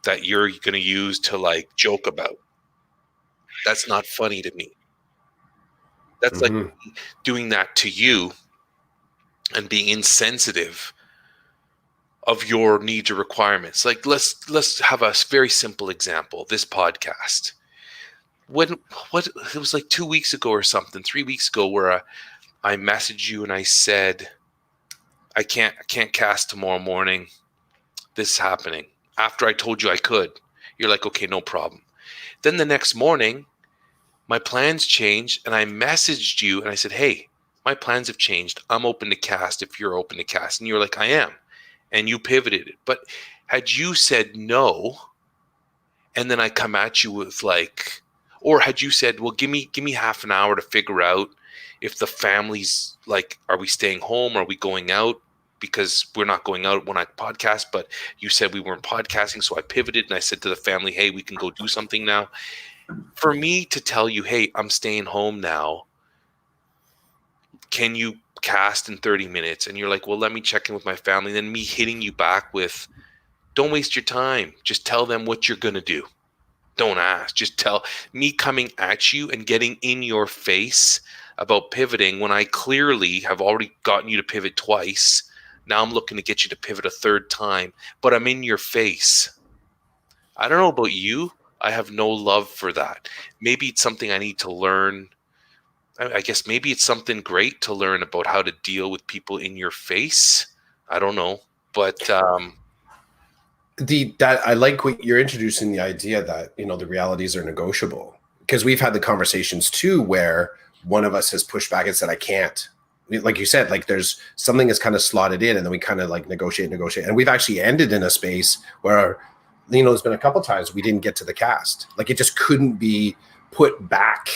that you're going to use to joke about. That's not funny to me. That's like doing that to you and being insensitive of your needs or requirements. Like let's have a very simple example. This podcast. It was like 2 weeks ago or something, 3 weeks ago, where I messaged you and I said, I can't cast tomorrow morning. This is happening. After I told you I could, you're like, okay, no problem. Then the next morning, my plans changed and I messaged you and I said, hey, my plans have changed. I'm open to cast if you're open to cast. And you're like, I am. And you pivoted it. But had you said no, and then I come at you with or had you said, well, give me half an hour to figure out if the family's are we staying home? Are we going out? Because we're not going out when I podcast, but you said we weren't podcasting. So I pivoted and I said to the family, hey, we can go do something now. For me to tell you, hey, I'm staying home now. Can you cast in 30 minutes? And you're like, well, let me check in with my family. And then me hitting you back with, don't waste your time. Just tell them what you're going to do. Don't ask. Just tell me, coming at you and getting in your face about pivoting when I clearly have already gotten you to pivot twice. Now I'm looking to get you to pivot a third time, but I'm in your face. I don't know about you. I have no love for that. Maybe it's something I need to learn. I guess maybe it's something great to learn about how to deal with people in your face. I don't know, but that I like what you're introducing, the idea that the realities are negotiable, because we've had the conversations too where one of us has pushed back and said, I can't. Like you said, like there's something that's kind of slotted in, and then we kind of like negotiate. And we've actually ended in a space where, there's been a couple times we didn't get to the cast. Like it just couldn't be put back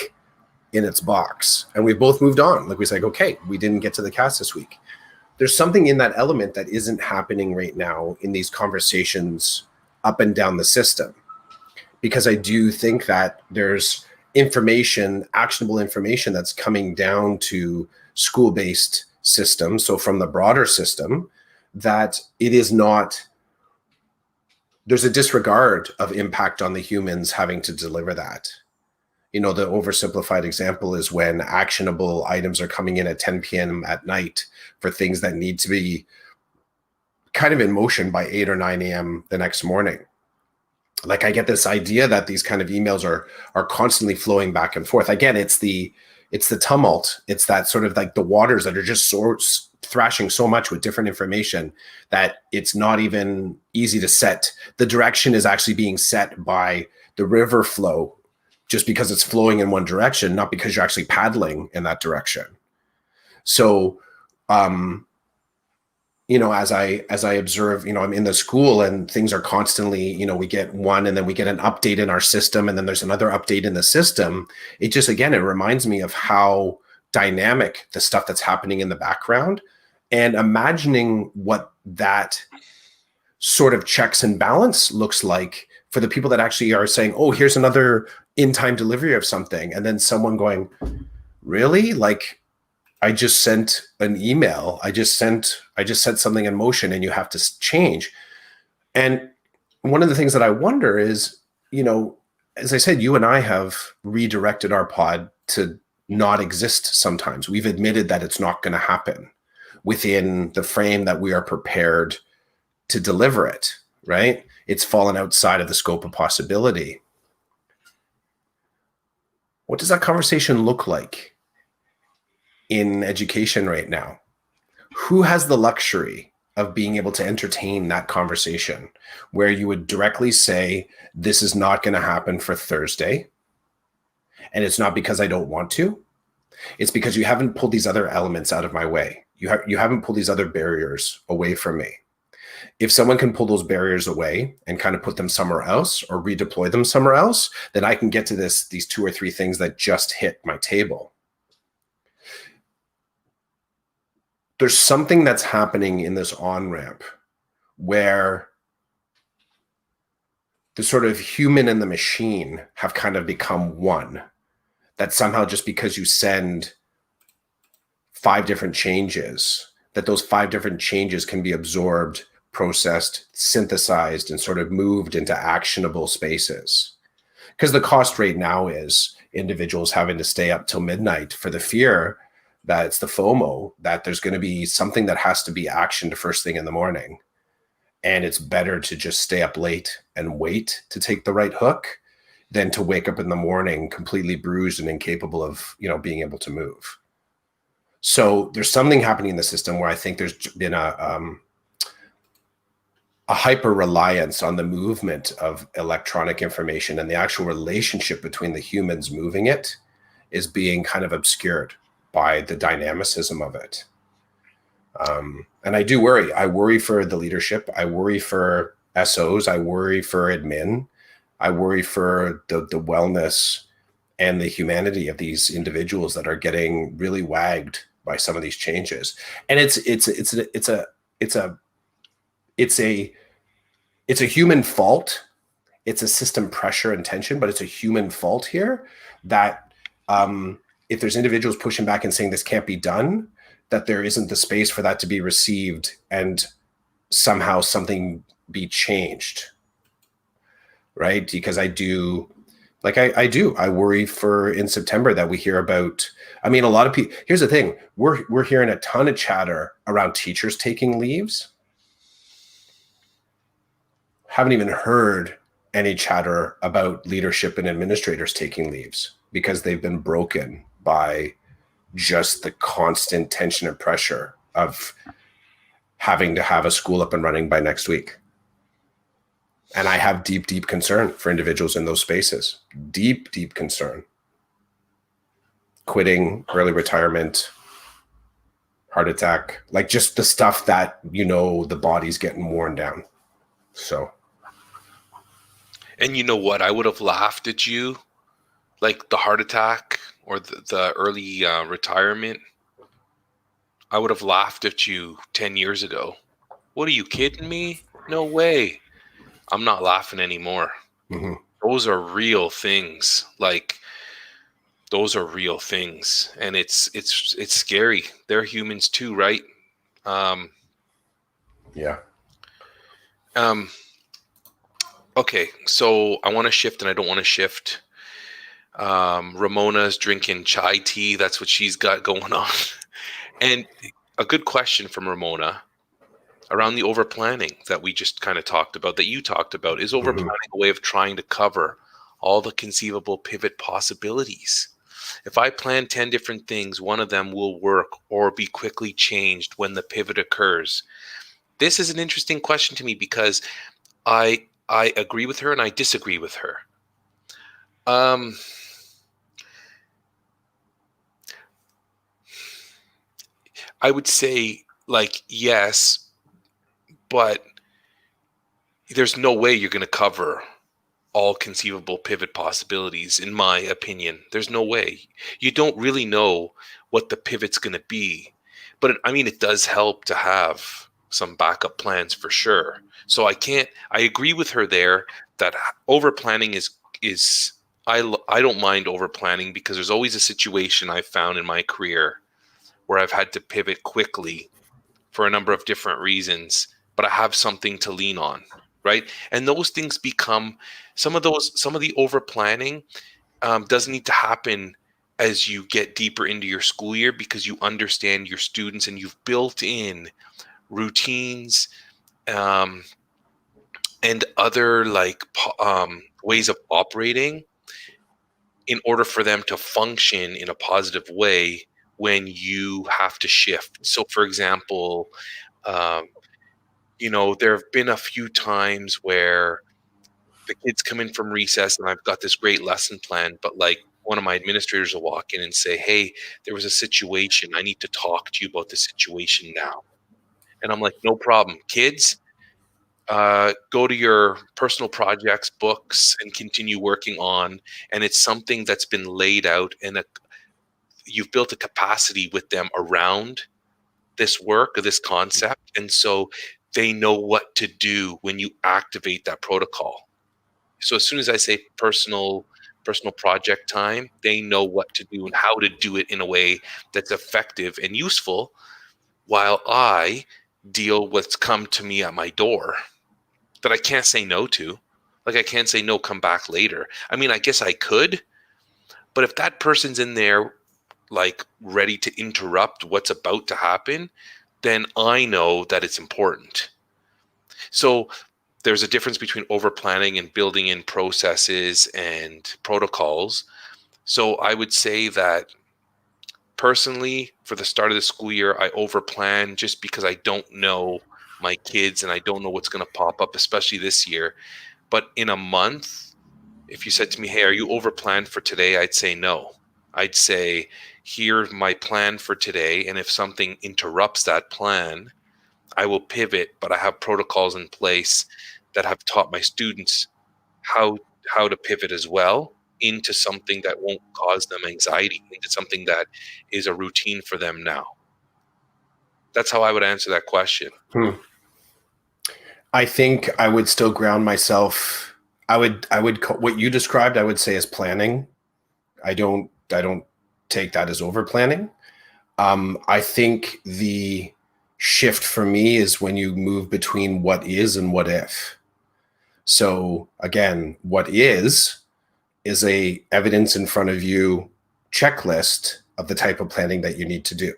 in its box. And we both moved on. Like we said, okay, we didn't get to the cast this week. There's something in that element that isn't happening right now in these conversations up and down the system. Because I do think that there's information, actionable information that's coming down to school-based systems. So from the broader system, that it is not, there's a disregard of impact on the humans having to deliver that. The oversimplified example is when actionable items are coming in at 10 p.m. at night for things that need to be kind of in motion by 8 or 9 a.m. the next morning. Like I get this idea that these kind of emails are constantly flowing back and forth. Again, it's the tumult. It's that sort of like the waters that are just so thrashing so much with different information that it's not even easy to set. The direction is actually being set by the river flow, just because it's flowing in one direction, not because you're actually paddling in that direction. So, as I observe, I'm in the school and things are constantly, we get one and then we get an update in our system and then there's another update in the system. It just, again, it reminds me of how dynamic the stuff that's happening in the background, and imagining what that sort of checks and balance looks like for the people that actually are saying, oh, here's another in-time delivery of something. And then someone going, really? Like, I just sent an email. I just set something in motion and you have to change. And one of the things that I wonder is, as I said, you and I have redirected our pod to not exist sometimes. We've admitted that it's not going to happen within the frame that we are prepared to deliver it, right? It's fallen outside of the scope of possibility. What does that conversation look like in education right now? Who has the luxury of being able to entertain that conversation where you would directly say, this is not going to happen for Thursday? And it's not because I don't want to. It's because you haven't pulled these other elements out of my way. You haven't pulled these other barriers away from me. If someone can pull those barriers away and kind of put them somewhere else or redeploy them somewhere else, then I can get to these 2 or 3 things that just hit my table. There's something that's happening in this on-ramp where the sort of human and the machine have kind of become one. That somehow just because you send 5 different changes, that those 5 different changes can be absorbed, processed, synthesized, and sort of moved into actionable spaces. Because the cost right now is individuals having to stay up till midnight for the fear that it's the FOMO, that there's going to be something that has to be actioned first thing in the morning. And it's better to just stay up late and wait to take the right hook than to wake up in the morning completely bruised and incapable of, being able to move. So there's something happening in the system where I think there's been a hyper reliance on the movement of electronic information, and the actual relationship between the humans moving it is being kind of obscured by the dynamicism of it. And I do worry. I worry for the leadership. I worry for SOs. I worry for admin. I worry for the wellness and the humanity of these individuals that are getting really wagged by some of these changes. And it's a human fault. It's a system pressure and tension, but it's a human fault here that if there's individuals pushing back and saying this can't be done, that there isn't the space for that to be received and somehow something be changed, right? Because I worry for in September that we hear about, a lot of people, here's the thing, we're hearing a ton of chatter around teachers taking leaves. Haven't even heard any chatter about leadership and administrators taking leaves because they've been broken by just the constant tension and pressure of having to have a school up and running by next week. And I have deep, deep concern for individuals in those spaces. Deep, deep concern. quitting, early retirement, heart attack, like just the stuff that, the body's getting worn down. So. And you know what? I would have laughed at you, like the heart attack or the early retirement. I would have laughed at you 10 years ago. What are you kidding me? No way. I'm not laughing anymore. Mm-hmm. Those are real things. Like, those are real things, and it's scary. They're humans too, right? Yeah. Okay, so I want to shift, and I don't want to shift. Ramona's drinking chai tea. That's what she's got going on. And a good question from Ramona around the over planning that we just kind of talked about, that you talked about. Is over planning a way of trying to cover all the conceivable pivot possibilities? If I plan 10 different things, one of them will work or be quickly changed when the pivot occurs. This is an interesting question to me because I agree with her and I disagree with her. I would say, like, yes, but there's no way you're going to cover all conceivable pivot possibilities, in my opinion. There's no way. You don't really know what the pivot's going to be. But I mean, it does help to have some backup plans for sure. So I agree with her there that over planning is I don't mind over planning, because there's always a situation I've found in my career where I've had to pivot quickly for a number of different reasons, but I have something to lean on, right? And those things become some of the over planning doesn't need to happen as you get deeper into your school year, because you understand your students and you've built in routines and other ways of operating in order for them to function in a positive way when you have to shift. So, for example, there have been a few times where the kids come in from recess and I've got this great lesson plan, but like one of my administrators will walk in and say, "Hey, there was a situation. I need to talk to you about the situation now." And I'm like, "No problem. Kids, go to your personal projects, books, and continue working on." And it's something that's been laid out, and you've built a capacity with them around this work or this concept. And so they know what to do when you activate that protocol. So as soon as I say personal project time, they know what to do and how to do it in a way that's effective and useful, while I deal with what's come to me at my door that I can't say no to. Like, I can't say no, come back later. I mean, I guess I could, but if that person's in there like ready to interrupt what's about to happen, then I know that it's important. So there's a difference between over planning and building in processes and protocols. So I would say that personally, for the start of the school year, I over plan just because I don't know my kids and I don't know what's going to pop up, especially this year. But in a month, if you said to me, "Hey, are you over planned for today?" I'd say no. I'd say, "Here's my plan for today. And if something interrupts that plan, I will pivot, but I have protocols in place that have taught my students how to pivot as well into something that won't cause them anxiety, into something that is a routine for them now." That's how I would answer that question. I think I would still ground myself. I would what you described, I would say, as planning. I don't take that as over planning. I think the shift for me is when you move between what is and what if. So again, what is a evidence in front of you checklist of the type of planning that you need to do.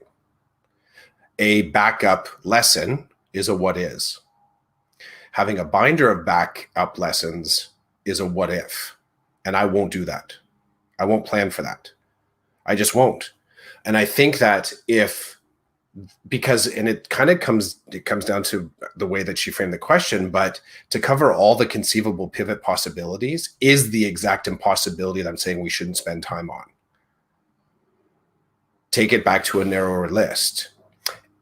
A backup lesson is a what is. Having a binder of backup lessons is a what if. And I won't do that. I won't plan for that. I just won't. And I think that it comes down to the way that she framed the question, but to cover all the conceivable pivot possibilities is the exact impossibility that I'm saying we shouldn't spend time on. take it back to a narrower list.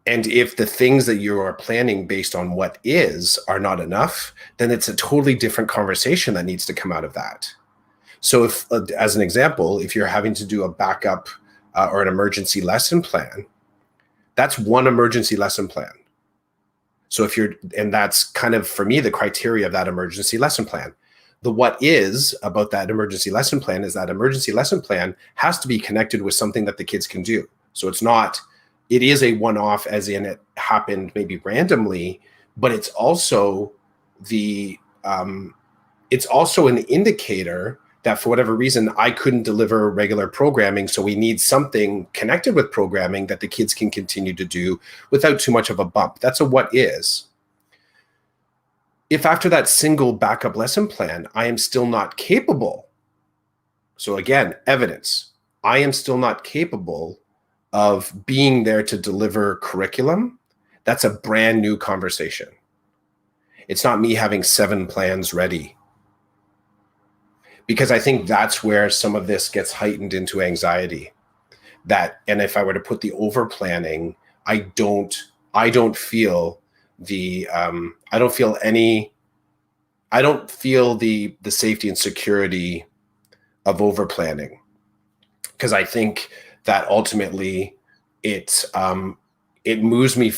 And if the things that you are planning based on what is are not enough, then it's a totally different conversation that needs to come out of that. So if, as an example, if you're having to do a backup or an emergency lesson plan, that's one emergency lesson plan. So if you're, and that's kind of, for me, the criteria of that emergency lesson plan. The what is about that emergency lesson plan is that emergency lesson plan has to be connected with something that the kids can do. So it's not, it is a one-off as in it happened maybe randomly, but it's also it's also an indicator that for whatever reason, I couldn't deliver regular programming. So we need something connected with programming that the kids can continue to do without too much of a bump. That's a what is. If after that single backup lesson plan, I am still not capable. So again, evidence. I am still not capable of being there to deliver curriculum. That's a brand new conversation. It's not me having 7 plans ready. Because I think that's where some of this gets heightened into anxiety. That, and if I were to put the over planning, I don't feel the safety and security of over planning, because I think that ultimately it moves me.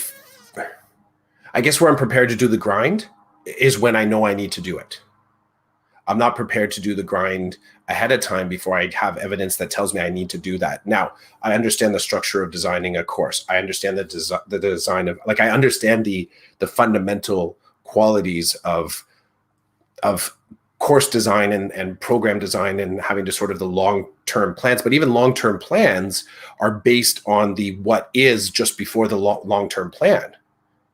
I guess where I'm prepared to do the grind is when I know I need to do it. I'm not prepared to do the grind ahead of time before I have evidence that tells me I need to do that. Now, I understand the structure of designing a course. I understand the design of, like, I understand the fundamental qualities of course design and program design and having to sort of the long-term plans. But even long-term plans are based on the what is just before the long-term plan.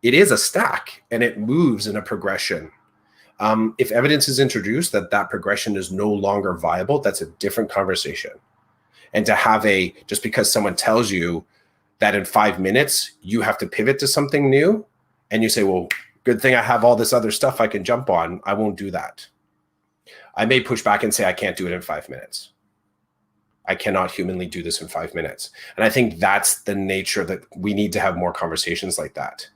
It is a stack and it moves in a progression. If evidence is introduced that progression is no longer viable, that's a different conversation. And to have just because someone tells you that in 5 minutes, you have to pivot to something new, and you say, well, good thing I have all this other stuff I can jump on, I won't do that. I may push back and say, I can't do it in 5 minutes. I cannot humanly do this in 5 minutes. And I think that's the nature that we need to have more conversations like that,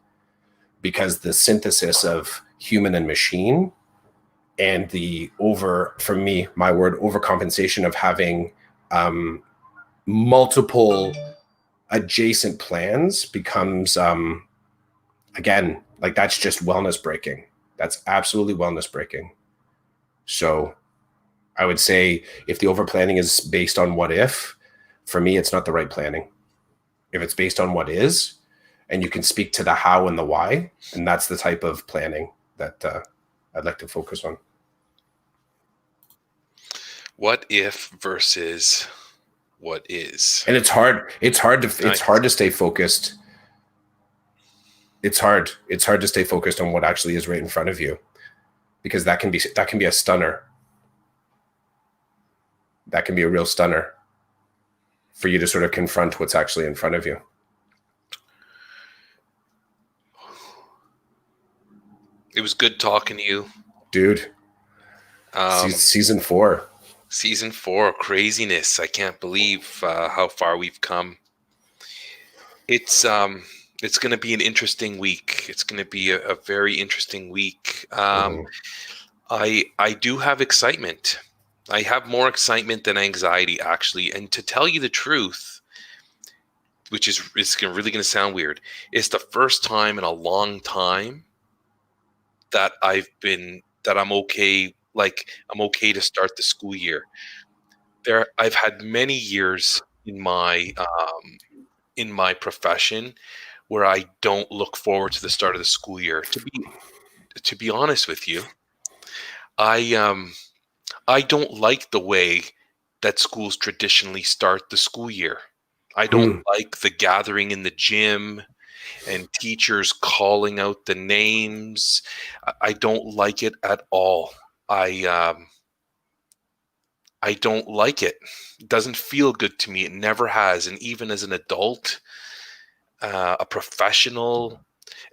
because the synthesis of human and machine and for me, my word, overcompensation of having multiple adjacent plans becomes, again, like that's just wellness breaking. That's absolutely wellness breaking. So I would say if the over planning is based on what if, for me, it's not the right planning. If it's based on what is, and you can speak to the how and the why, and that's the type of planning that I'd like to focus on. What if versus what is. And it's hard to stay focused. It's hard to stay focused on what actually is right in front of you, because that can be a stunner. That can be a real stunner for you to sort of confront what's actually in front of you. It was good talking to you, dude. Season 4. Season 4, craziness. I can't believe how far we've come. It's going to be an interesting week. It's going to be a very interesting week. I do have excitement. I have more excitement than anxiety, actually. And to tell you the truth, which is really going to sound weird, it's the first time in a long time that I'm okay. Like, I'm okay to start the school year. I've had many years in my profession where I don't look forward to the start of the school year. To be honest with you, I don't like the way that schools traditionally start the school year. I don't like the gathering in the gym and teachers calling out the names. I don't like it at all. I don't like it. It doesn't feel good to me. It never has. And even as an adult, a professional,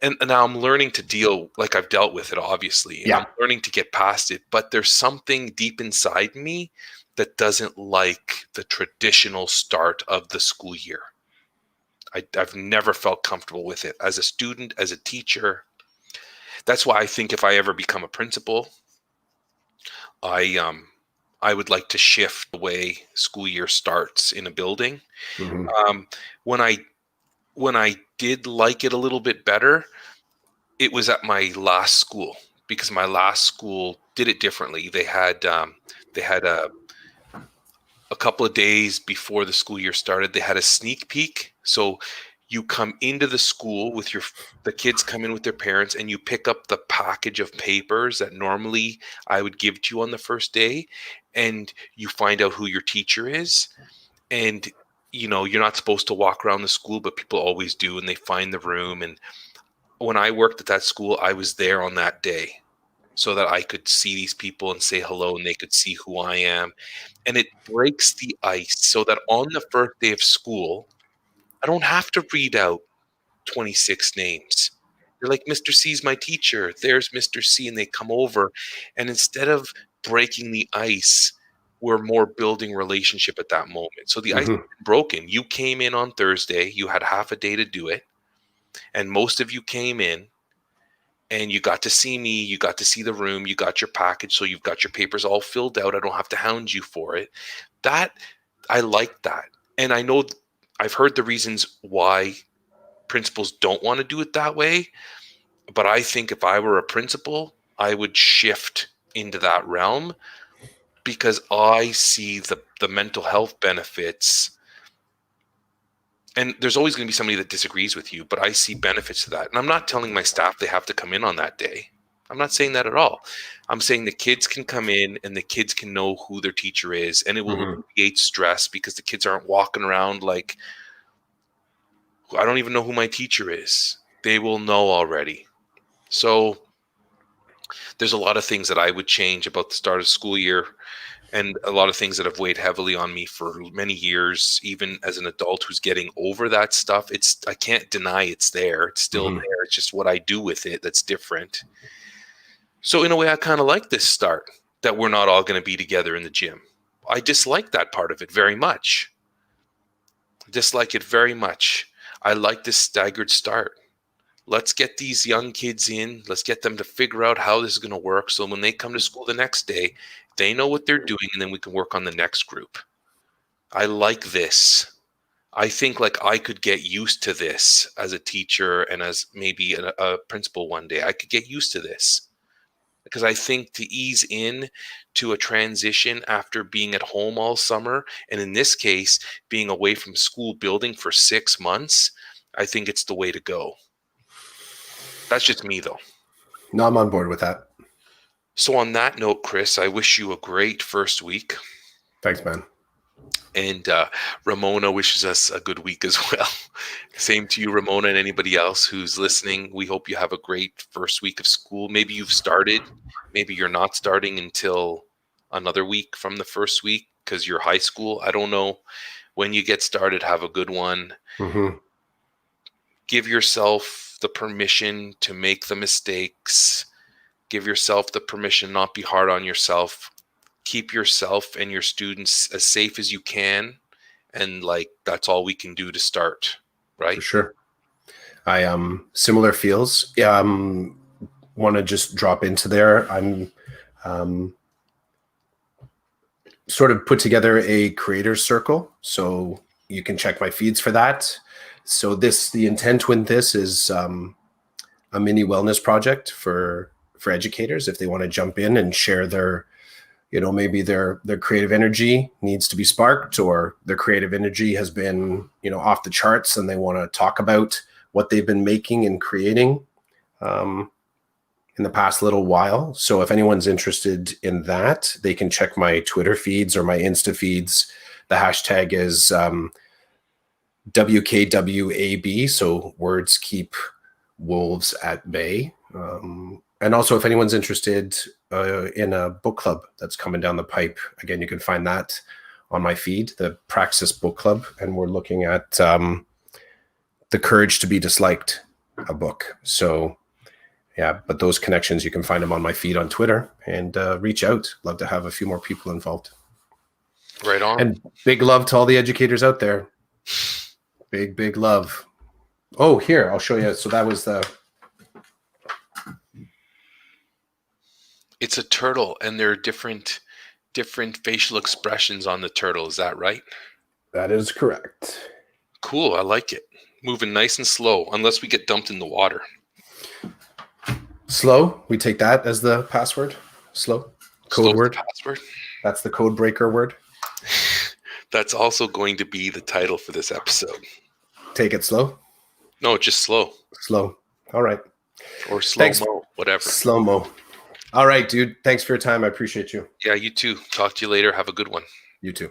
and now I'm learning to deal, like I've dealt with it, obviously, and I'm learning to get past it. But there's something deep inside me that doesn't like the traditional start of the school year. I've never felt comfortable with it as a student, as a teacher. That's why I think if I ever become a principal, I would like to shift the way school year starts in a building. Mm-hmm. Um, when I did like it a little bit better, it was at my last school, because my last school did it differently. They had a couple of days before the school year started. They had a sneak peek. So you come into the school with the kids come in with their parents, and you pick up the package of papers that normally I would give to you on the first day, and you find out who your teacher is. And you're not supposed to walk around the school, but people always do, and they find the room. And when I worked at that school, I was there on that day so that I could see these people and say hello, and they could see who I am. And it breaks the ice so that on the first day of school, I don't have to read out 26 names. They're like, Mr. C's my teacher. There's Mr. C. And they come over. And instead of breaking the ice, we're more building relationship at that moment. So the ice Mm-hmm. is broken. You came in on Thursday. You had half a day to do it. And most of you came in, and you got to see me. You got to see the room. You got your package. So you've got your papers all filled out. I don't have to hound you for it. I like that. And I know I've heard the reasons why principals don't want to do it that way. But I think if I were a principal, I would shift into that realm, because I see the mental health benefits. And there's always going to be somebody that disagrees with you, but I see benefits to that. And I'm not telling my staff they have to come in on that day. I'm not saying that at all. I'm saying the kids can come in, and the kids can know who their teacher is, and it will alleviate stress, because the kids aren't walking around like, I don't even know who my teacher is. They will know already. So there's a lot of things that I would change about the start of school year, and a lot of things that have weighed heavily on me for many years, even as an adult who's getting over that stuff. I can't deny it's there. It's still there. It's just what I do with it that's different. So in a way, I kind of like this start, that we're not all going to be together in the gym. I dislike that part of it very much. Dislike it very much. I like this staggered start. Let's get these young kids in. Let's get them to figure out how this is going to work. So when they come to school the next day, they know what they're doing, and then we can work on the next group. I like this. I think like I could get used to this as a teacher, and as maybe a principal one day. I could get used to this, because I think to ease in to a transition after being at home all summer, and in this case, being away from school building for 6 months, I think it's the way to go. That's just me, though. No, I'm on board with that. So on that note, Chris, I wish you a great first week. Thanks, man. And Ramona wishes us a good week as well. Same to you, Ramona, and anybody else who's listening. We hope you have a great first week of school. Maybe you've started. Maybe you're not starting until another week from the first week because you're high school. I don't know. When you get started, have a good one. Mm-hmm. Give yourself the permission to make the mistakes. Give yourself the permission not to be hard on yourself. Keep yourself and your students as safe as you can. And that's all we can do to start, right? For sure. I similar feels. Want to just drop into there. I'm sort of put together a creators circle, so you can check my feeds for that. So the intent with this is a mini wellness project for educators if they want to jump in and share their, maybe their creative energy needs to be sparked, or their creative energy has been, off the charts, and they want to talk about what they've been making and creating in the past little while. So if anyone's interested in that, they can check my Twitter feeds or my Insta feeds. The hashtag is WKWAB, so words keep wolves at bay. And also, if anyone's interested in a book club that's coming down the pipe, again, you can find that on my feed, the Praxis Book Club. And we're looking at The Courage to be Disliked, a book. So, yeah, but those connections, you can find them on my feed on Twitter, and reach out. Love to have a few more people involved. Right on. And big love to all the educators out there. Big love. Oh, here, I'll show you. So that was the... It's a turtle, and there are different facial expressions on the turtle. Is that right? That is correct. Cool. I like it. Moving nice and slow, unless we get dumped in the water. Slow. We take that as the password. Slow. Code word. Password. That's the code breaker word. That's also going to be the title for this episode. Take it slow. No, just slow. Slow. All right. Or slow-mo, whatever. Slow-mo. All right, dude. Thanks for your time. I appreciate you. Yeah, you too. Talk to you later. Have a good one. You too.